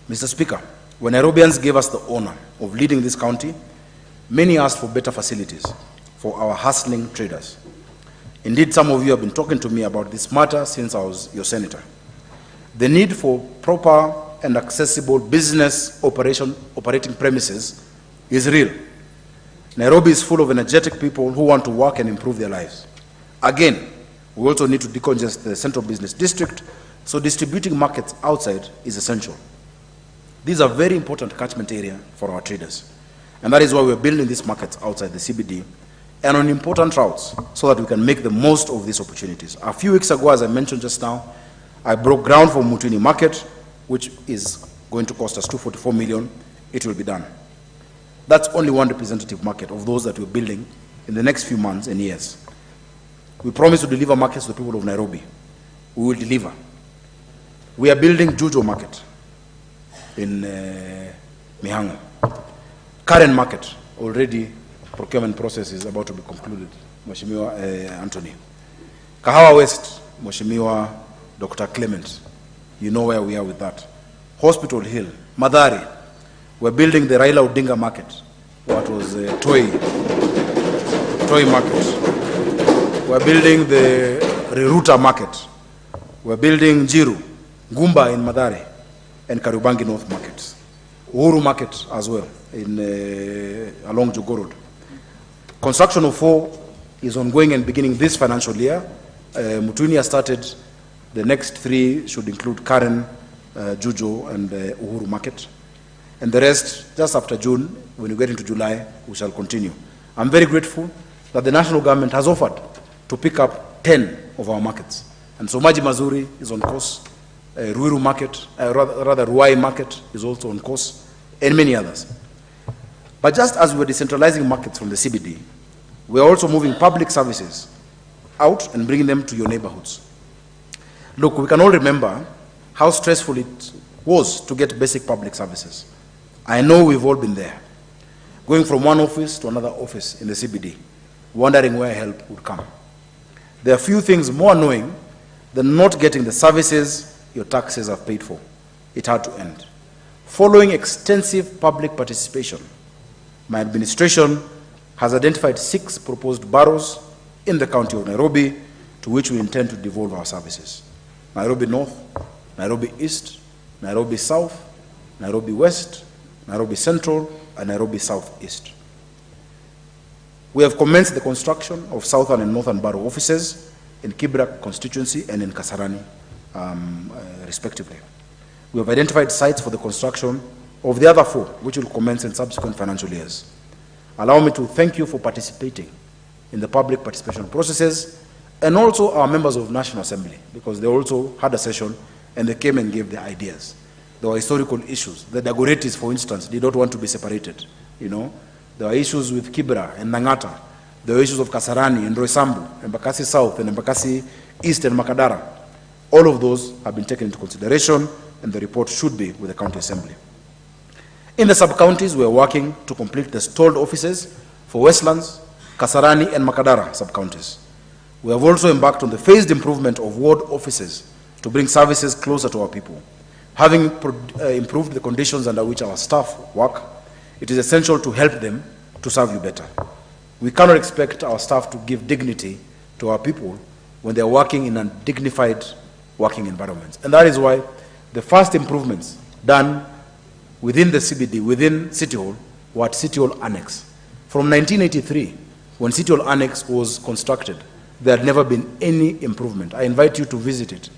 Mr. Speaker, when Nairobians gave us the honor of leading this county, many asked for better facilities for our hustling traders. Indeed, some of you have been talking to me about this matter since I was your senator. The need for proper and accessible business operating premises is real. Nairobi is full of energetic people who want to work and improve their lives. Again, we also need to decongest the central business district, so distributing markets outside is essential. These are very important catchment area for our traders. And that is why we're building these markets outside the CBD and on important routes so that we can make the most of these opportunities. A few weeks ago, as I mentioned just now, I broke ground for Mutwini Market, which is going to cost us 244 million. It will be done. That's only one representative market of those that we're building in the next few months and years. We promise to deliver markets to the people of Nairobi. We will deliver. We are building Jujo Market in Mihango. Current market, already procurement process is about to be concluded, Mheshimiwa Anthony. Kahawa West, Mheshimiwa Dr. Clement, you know where we are with that. Hospital Hill, Madari, we're building the Raila Odinga Market, what was Toy Market. We're building the Riruta Market. We're building Jiru, Gumba in Madari, and Kariobangi North Markets. Uhuru Market as well, in along Jogo Road. Construction of 4 is ongoing and beginning this financial year. Mutwini has started. The next 3 should include Karen, Jujo, and Uhuru Market. And the rest, just after June, when we get into July, we shall continue. I'm very grateful that the national government has offered to pick up 10 of our markets. And so Maji Mazuri is on course. Ruiru Market, rather Ruai Market is also on course, and many others. But just as we're decentralizing markets from the CBD, we're also moving public services out and bringing them to your neighborhoods. Look, we can all remember how stressful it was to get basic public services. I know we've all been there, going from one office to another office in the CBD, wondering where help would come. There are few things more annoying than not getting the services your taxes have paid for. It had to end. Following extensive public participation, my administration has identified 6 proposed boroughs in the county of Nairobi to which we intend to devolve our services. Nairobi North, Nairobi East, Nairobi South, Nairobi West, Nairobi Central, and Nairobi Southeast. We have commenced the construction of Southern and Northern Borough offices in Kibra constituency and in Kasarani, respectively. We have identified sites for the construction of the other 4, which will commence in subsequent financial years. Allow me to thank you for participating in the public participation processes, and also our members of National Assembly, because they also had a session and they came and gave their ideas. There were historical issues. The Dagoretis, for instance, did not want to be separated. You know, there were issues with Kibra and Nangata. There were issues of Kasarani and Roysambu, and Embakasi South and Embakasi East and Makadara. All of those have been taken into consideration, and the report should be with the county assembly. In the sub-counties, we are working to complete the stalled offices for Westlands, Kasarani, and Makadara sub-counties. We have also embarked on the phased improvement of ward offices to bring services closer to our people. Having improved the conditions under which our staff work, it is essential to help them to serve you better. We cannot expect our staff to give dignity to our people when they are working in undignified working environments. And that is why the first improvements done within the CBD, within City Hall, were at City Hall Annex. From 1983, when City Hall Annex was constructed, there had never been any improvement. I invite you to visit it.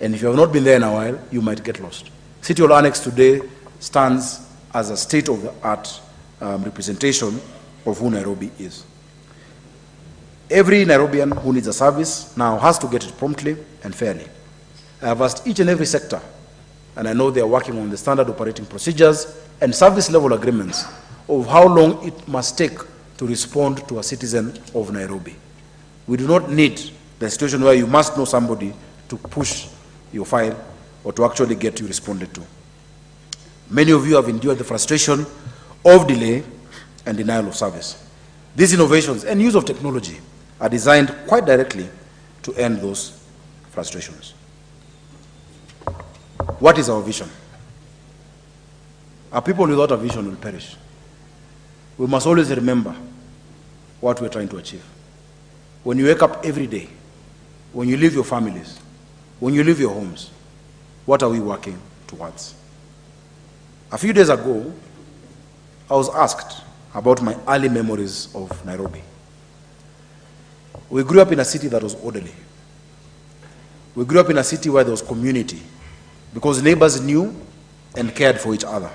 And if you have not been there in a while, you might get lost. City Hall Annex today stands as a state-of-the-art representation of who Nairobi is. Every Nairobian who needs a service now has to get it promptly and fairly. I have asked each and every sector, and I know they are working on the standard operating procedures and service level agreements of how long it must take to respond to a citizen of Nairobi. We do not need the situation where you must know somebody to push your file or to actually get you responded to. Many of you have endured the frustration of delay and denial of service. These innovations and use of technology are designed quite directly to end those frustrations. What is our vision? Our people without a vision will perish. We must always remember what we're trying to achieve. When you wake up every day, when you leave your families, when you leave your homes, what are we working towards? A few days ago, I was asked about my early memories of Nairobi. We grew up in a city that was orderly. We grew up in a city where there was community, because neighbors knew and cared for each other.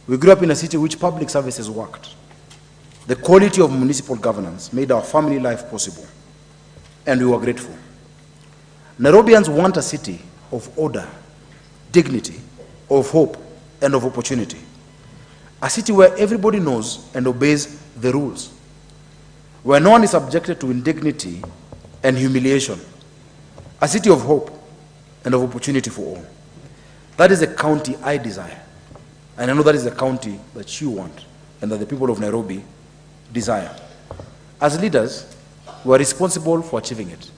We grew up in a city which public services worked. The quality of municipal governance made our family life possible, and we were grateful. Nairobians want a city of order, dignity, of hope, and of opportunity. A city where everybody knows and obeys the rules, where no one is subjected to indignity and humiliation. A city of hope and of opportunity for all. That is the county I desire. And I know that is the county that you want and that the people of Nairobi desire. As leaders, we are responsible for achieving it.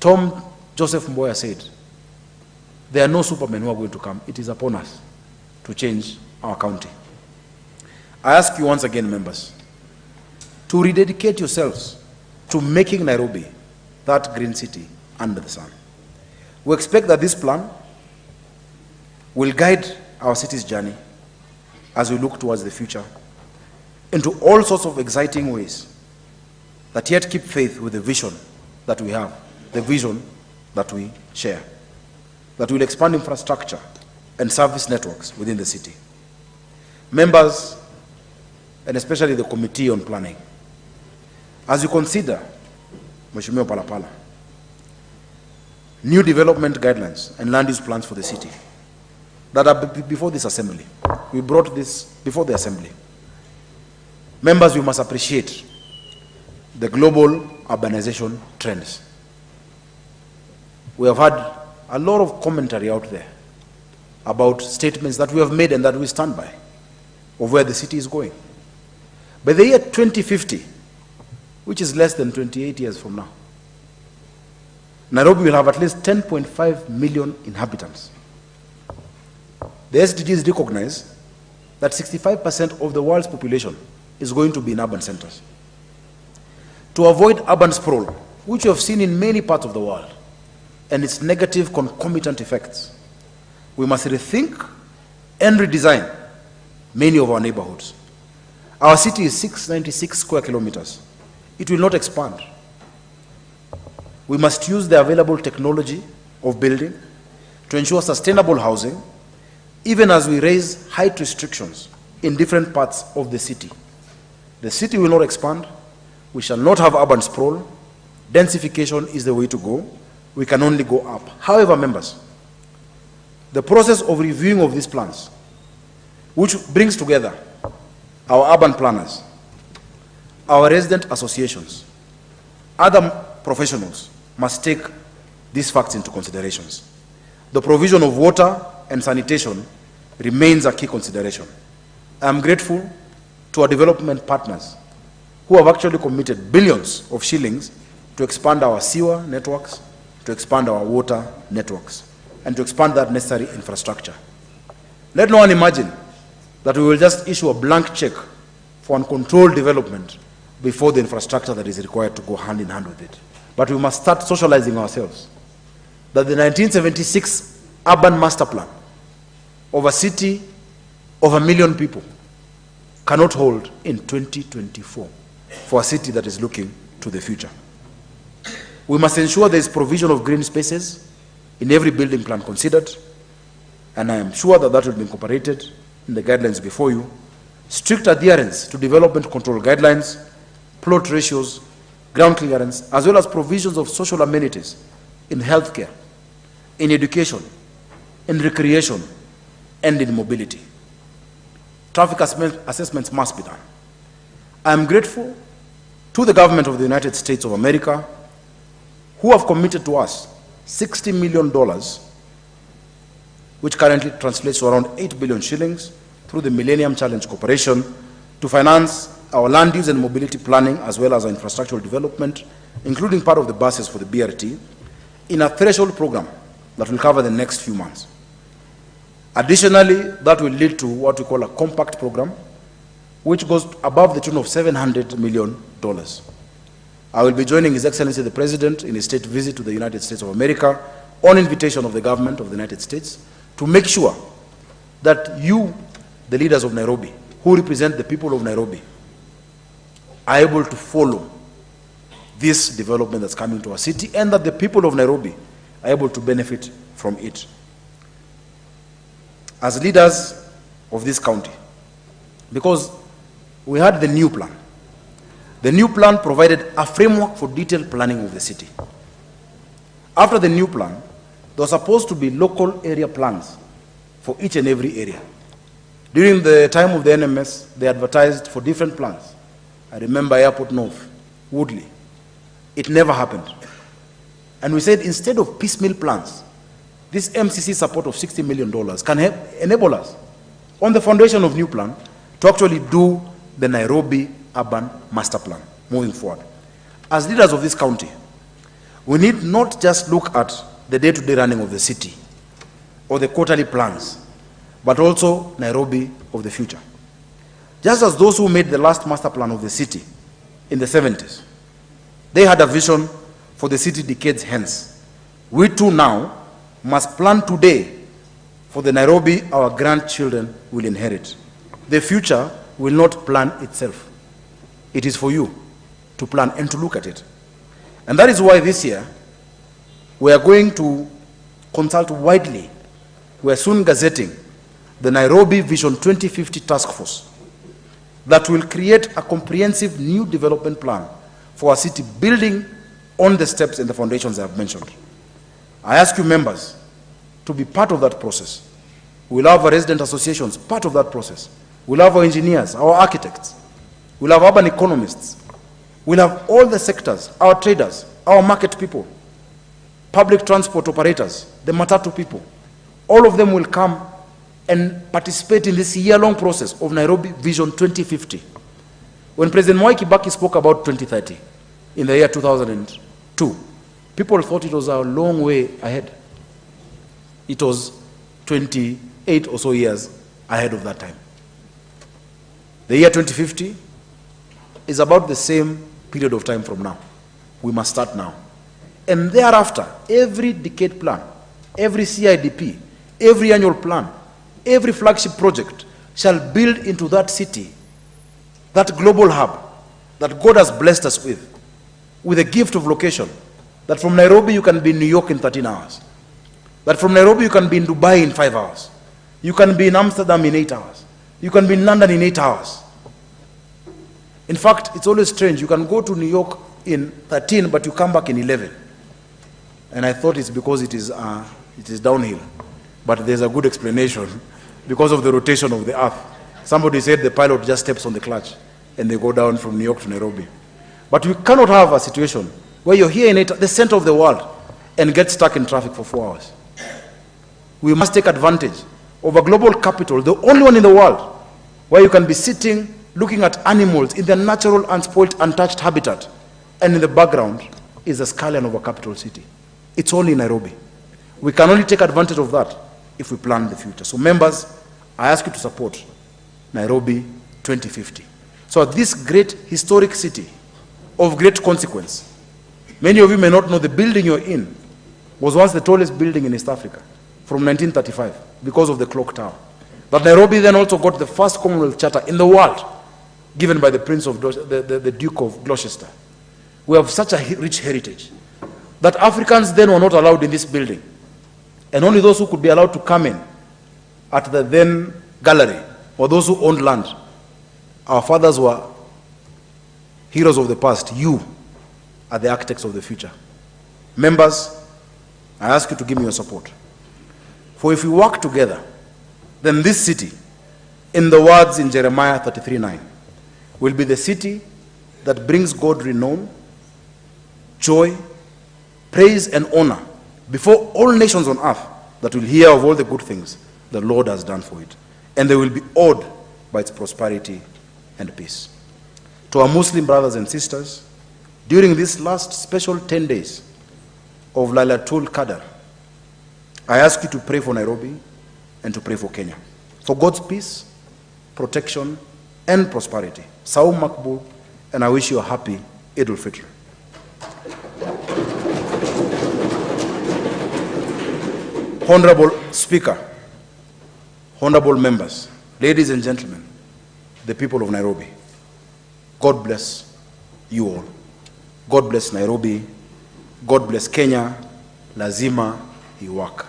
Tom Joseph Mboya said, there are no supermen who are going to come. It is upon us to change our county. I ask you once again, members, to rededicate yourselves to making Nairobi that green city under the sun. We expect that this plan will guide our city's journey as we look towards the future into all sorts of exciting ways that yet keep faith with the vision that we have, the vision that we share, that will expand infrastructure and service networks within the city. Members, and especially the Committee on Planning, as you consider, Mheshimiwa Palapala, new development guidelines and land use plans for the city that are before this assembly. We brought this before the assembly. Members, we must appreciate the global urbanization trends. We have had a lot of commentary out there about statements that we have made and that we stand by of where the city is going. By the year 2050, which is less than 28 years from now, Nairobi will have at least 10.5 million inhabitants. The SDGs recognize that 65% of the world's population is going to be in urban centers. To avoid urban sprawl, which we have seen in many parts of the world, and its negative concomitant effects, we must rethink and redesign many of our neighborhoods. Our city is 696 square kilometers. It will not expand. We must use the available technology of building to ensure sustainable housing, even as we raise height restrictions in different parts of the city. The city will not expand. We shall not have urban sprawl. Densification is the way to go. We can only go up. However, members, the process of reviewing of these plans, which brings together our urban planners, our resident associations, other professionals, must take these facts into considerations. The provision of water and sanitation remains a key consideration. I am grateful to our development partners who have actually committed billions of shillings to expand our sewer networks, to expand our water networks, and to expand that necessary infrastructure. Let no one imagine that we will just issue a blank check for uncontrolled development before the infrastructure that is required to go hand in hand with it. But we must start socializing ourselves that the 1976 urban master plan of a city of 1 million people cannot hold in 2024 for a city that is looking to the future. We must ensure there is provision of green spaces in every building plan considered, and I am sure that that will be incorporated in the guidelines before you. Strict adherence to development control guidelines, plot ratios, ground clearance, as well as provisions of social amenities in healthcare, in education, in recreation, and in mobility. Traffic assessments must be done. I am grateful to the government of the United States of America, who have committed to us $60 million, which currently translates to around 8 billion shillings, through the Millennium Challenge Corporation to finance our land use and mobility planning, as well as our infrastructural development, including part of the buses for the BRT, in a threshold program that will cover the next few months. Additionally, that will lead to what we call a compact program, which goes above the tune of $700 million. I will be joining His Excellency the President in his state visit to the United States of America on invitation of the government of the United States to make sure that you, the leaders of Nairobi, who represent the people of Nairobi, are able to follow this development that's coming to our city, and that the people of Nairobi are able to benefit from it. As leaders of this county, because we had the new plan. The new plan provided a framework for detailed planning of the city. After the new plan, there was supposed to be local area plans for each and every area. During the time of the NMS, they advertised for different plans. I remember Airport North, Woodley. It never happened. And we said, instead of piecemeal plans, this MCC support of $60 million can enable us, on the foundation of new plan, to actually do the Nairobi Urban Master Plan moving forward. As leaders of this county, we need not just look at the day-to-day running of the city or the quarterly plans, but also Nairobi of the future. Just as those who made the last master plan of the city in the 70s, they had a vision for the city decades hence. We too now must plan today for the Nairobi our grandchildren will inherit. The future will not plan itself. It is for you to plan and to look at it. And that is why this year we are going to consult widely. We are soon gazetting the Nairobi Vision 2050 Task Force that will create a comprehensive new development plan for our city, building on the steps and the foundations I have mentioned. I ask you members to be part of that process. We'll have our resident associations part of that process. We'll have our engineers, our architects. We'll have urban economists. We'll have all the sectors, our traders, our market people, public transport operators, the matatu people. All of them will come and participate in this year-long process of Nairobi Vision 2050. When President Mwai Kibaki spoke about 2030 in the year 2002, people thought it was a long way ahead. It was 28 or so years ahead of that time. The year 2050 is about the same period of time from now. We must start now. And thereafter, every decade plan, every CIDP, every annual plan, every flagship project shall build into that city, that global hub that God has blessed us with a gift of location, that from Nairobi you can be in New York in 13 hours, that from Nairobi you can be in Dubai in 5 hours, you can be in Amsterdam in 8 hours, you can be in London in 8 hours. In fact, it's always strange. You can go to New York in 13, but you come back in 11. And I thought it's because it is downhill. But there's a good explanation. Because of the rotation of the earth. Somebody said the pilot just steps on the clutch and they go down from New York to Nairobi. But we cannot have a situation where you're here in the center of the world and get stuck in traffic for 4 hours. We must take advantage of a global capital, the only one in the world, where you can be sitting looking at animals in their natural, unspoiled, untouched habitat, and in the background is a skyline of a capital city. It's only Nairobi. We can only take advantage of that if we plan the future. So members, I ask you to support Nairobi 2050. So this great historic city of great consequence, many of you may not know the building you're in was once the tallest building in East Africa from 1935 because of the clock tower. But Nairobi then also got the first Commonwealth Charter in the world, given by the Prince of the Duke of Gloucester. We have such a rich heritage that Africans then were not allowed in this building. And only those who could be allowed to come in at the then gallery, or those who owned land. Our fathers were heroes of the past. You are the architects of the future. Members, I ask you to give me your support. For if we work together, then this city, in the words in Jeremiah 33:9, will be the city that brings God renown, joy, praise, and honor before all nations on earth that will hear of all the good things the Lord has done for it. And they will be awed by its prosperity and peace. To our Muslim brothers and sisters, during this last special 10 days of Lailatul Qadr, I ask you to pray for Nairobi and to pray for Kenya, for God's peace, protection, and prosperity. Saum Makbul, and I wish you a happy Eid al-Fitr. Honorable Speaker, honorable members, ladies and gentlemen, the people of Nairobi, God bless you all. God bless Nairobi. God bless Kenya. Lazima iwaka.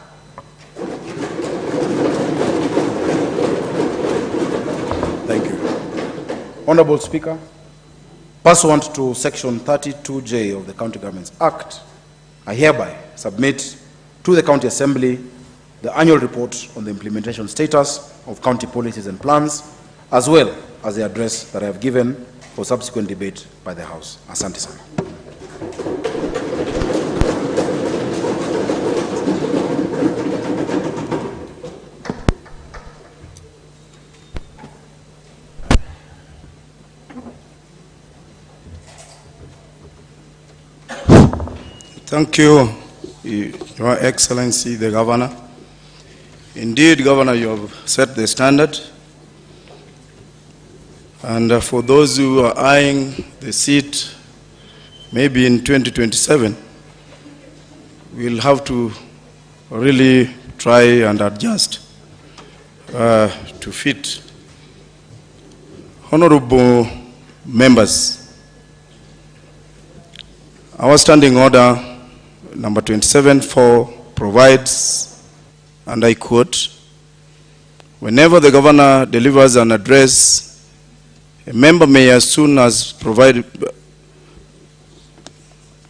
Thank you. Honorable Speaker, pursuant to Section 32J of the County Governments Act, I hereby submit to the County Assembly the annual report on the implementation status of county policies and plans, as well as the address that I have given for subsequent debate by the House. Asante sana. Thank you, Your Excellency, the Governor. Indeed, Governor, you have set the standard. And for those who are eyeing the seat, maybe in 2027, we'll have to really try and adjust to fit. Honorable members, our standing order number 27.4 provides, and I quote, whenever the governor delivers an address, a member may, as soon as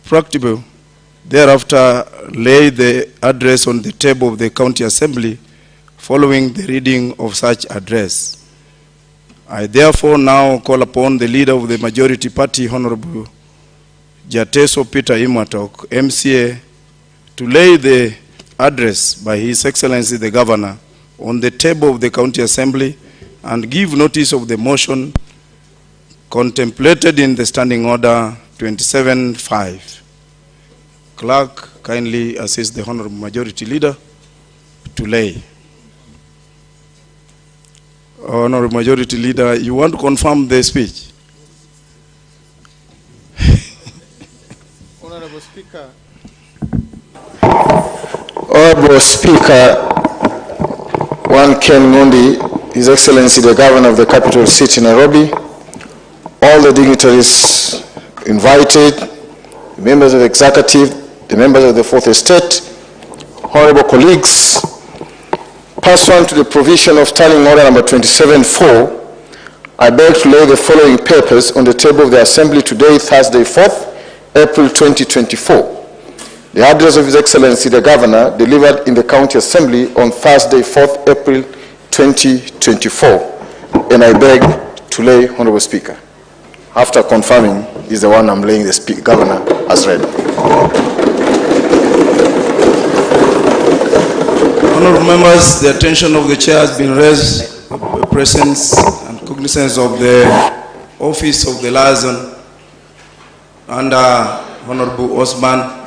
practicable, thereafter lay the address on the table of the county assembly following the reading of such address. I therefore now call upon the leader of the majority party, Honorable Jateso Peter Imatok, MCA, to lay the address by His Excellency the Governor on the table of the County Assembly and give notice of the motion contemplated in the Standing Order 27.5. Clerk, kindly assist the Honorable Majority Leader to lay. Honorable Majority Leader, you want to confirm the speech? Honorable Speaker. Honorable Speaker, one Ken Ngundi, His Excellency the Governor of the capital city, Nairobi, all the dignitaries invited, the members of the executive, the members of the Fourth Estate, honorable colleagues, pursuant to the provision of Standing Order number 27.4, I beg to lay the following papers on the table of the Assembly today, Thursday, 4th April 2024. The address of His Excellency the Governor delivered in the County Assembly on Thursday, 4th April 2024. And I beg to lay, Honorable Speaker. After confirming, is the one I'm laying the Governor as read. Honorable members, the attention of the chair has been raised to the presence and cognizance of the office of the liaison under Honorable Osman.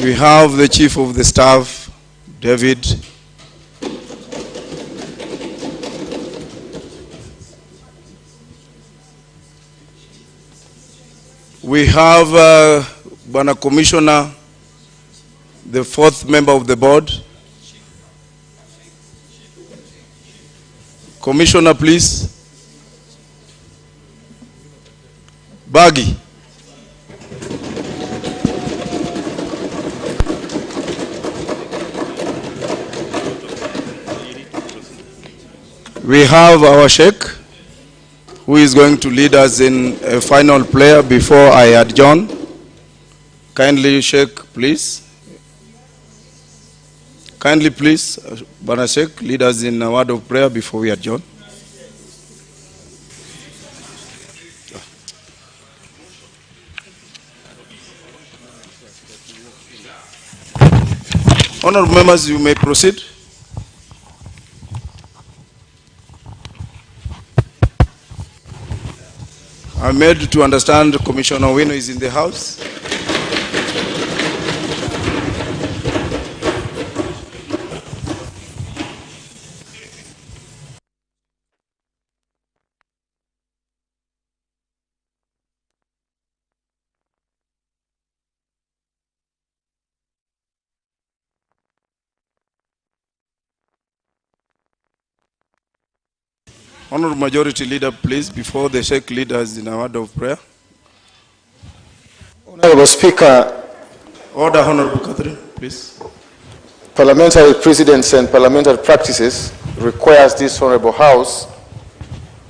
We have the Chief of the Staff, David. We have Bwana Commissioner, the fourth member of the board. Commissioner, please. Bagi. We have our Sheikh, who is going to lead us in a final prayer before I adjourn. Kindly Sheikh, please. Kindly please, Bana Sheikh, lead us in a word of prayer before we adjourn. Honorable members, you may proceed. I'm made to understand Commissioner Wino is in the house. Honorable Majority Leader, please, before the Sheikh lead us in a word of prayer. Honorable Speaker, Order, Honorable Catherine, please. parliamentary precedents and parliamentary practices requires this Honorable House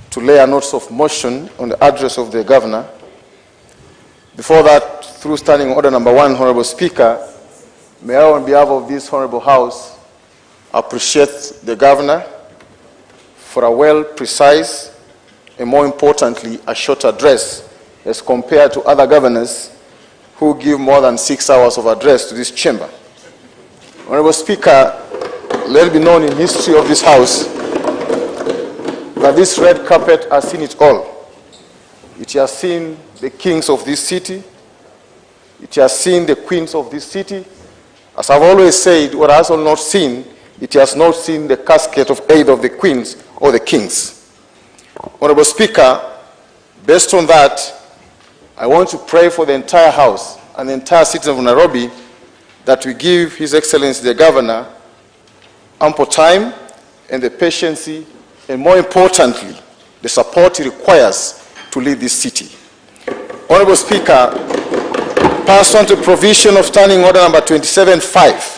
to lay a notice of motion on the address of the Governor. Before that, through Standing Order number 1, Honorable Speaker, may I, on behalf of this Honorable House, appreciate the Governor for a well, precise, and more importantly, a short address as compared to other governors who give more than 6 hours of address to this chamber. Honorable Speaker, let it be known in history of this House that this red carpet has seen it all. It has seen the kings of this city. It has seen the queens of this city. As I've always said, what it has not seen, it has not seen the casket of either of the queens or the kings. Honorable Speaker, based on that, I want to pray for the entire House and the entire citizen of Nairobi that we give His Excellency the Governor ample time and the patience, and more importantly, the support he requires to lead this city. Honorable Speaker, pursuant to provision of Standing Order number 27.5,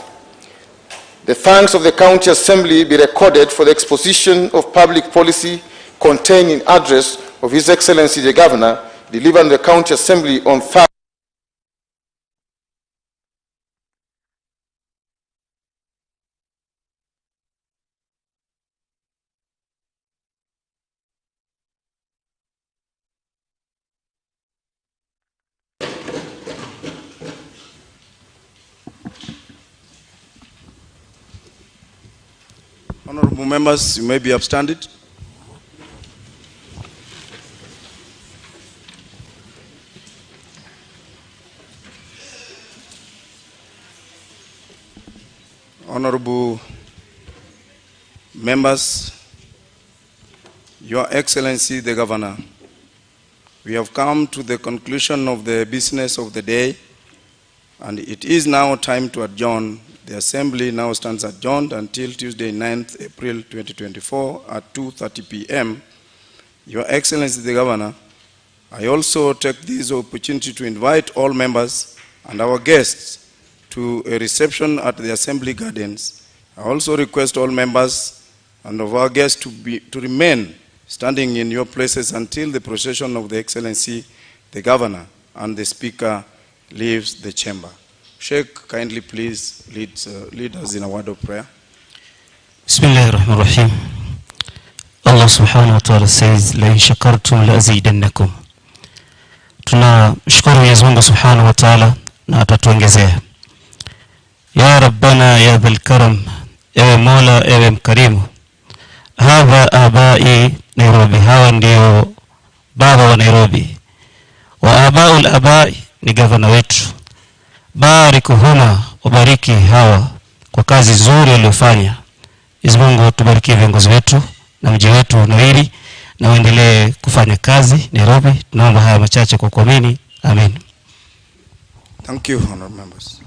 the thanks of the County Assembly be recorded for the exposition of public policy contained in address of His Excellency the Governor, delivered in the County Assembly on Thursday. Honorable members, you may be upstanding. Honorable members, Your Excellency the Governor, we have come to the conclusion of the business of the day, and it is now time to adjourn. The Assembly now stands adjourned until Tuesday, 9th April 2024 at 2:30 p.m. Your Excellency the Governor, I also take this opportunity to invite all members and our guests to a reception at the Assembly Gardens. I also request all members and of our guests to remain standing in your places until the procession of the Excellency the Governor and the Speaker leaves the chamber. Sheikh, kindly please lead us in a word of prayer. Bismillahirrahmanirrahim. Allah subhanahu wa ta'ala says, la in shakartum la azidannakum. Tunamshukuru Mwenyezi Mungu subhanahu wa ta'ala na atatuongezea. Ya Rabbana ya dhal karam, ewe Mola, ewe mkarimu. Hadha abai Nairobi, hawa ndio baba wa Nairobi. Wa abaul abai ni gavana wetu. Barikuhuma, wabariki hawa kwa kazi nzuri waliofanya. Mwenyezi Mungu tubariki viongozi wetu na mji wetu unawiri na uendelee kufanya kazi Nairobi. Tunaomba haya machache kwa kuamini. Amen. Thank you, honorable members.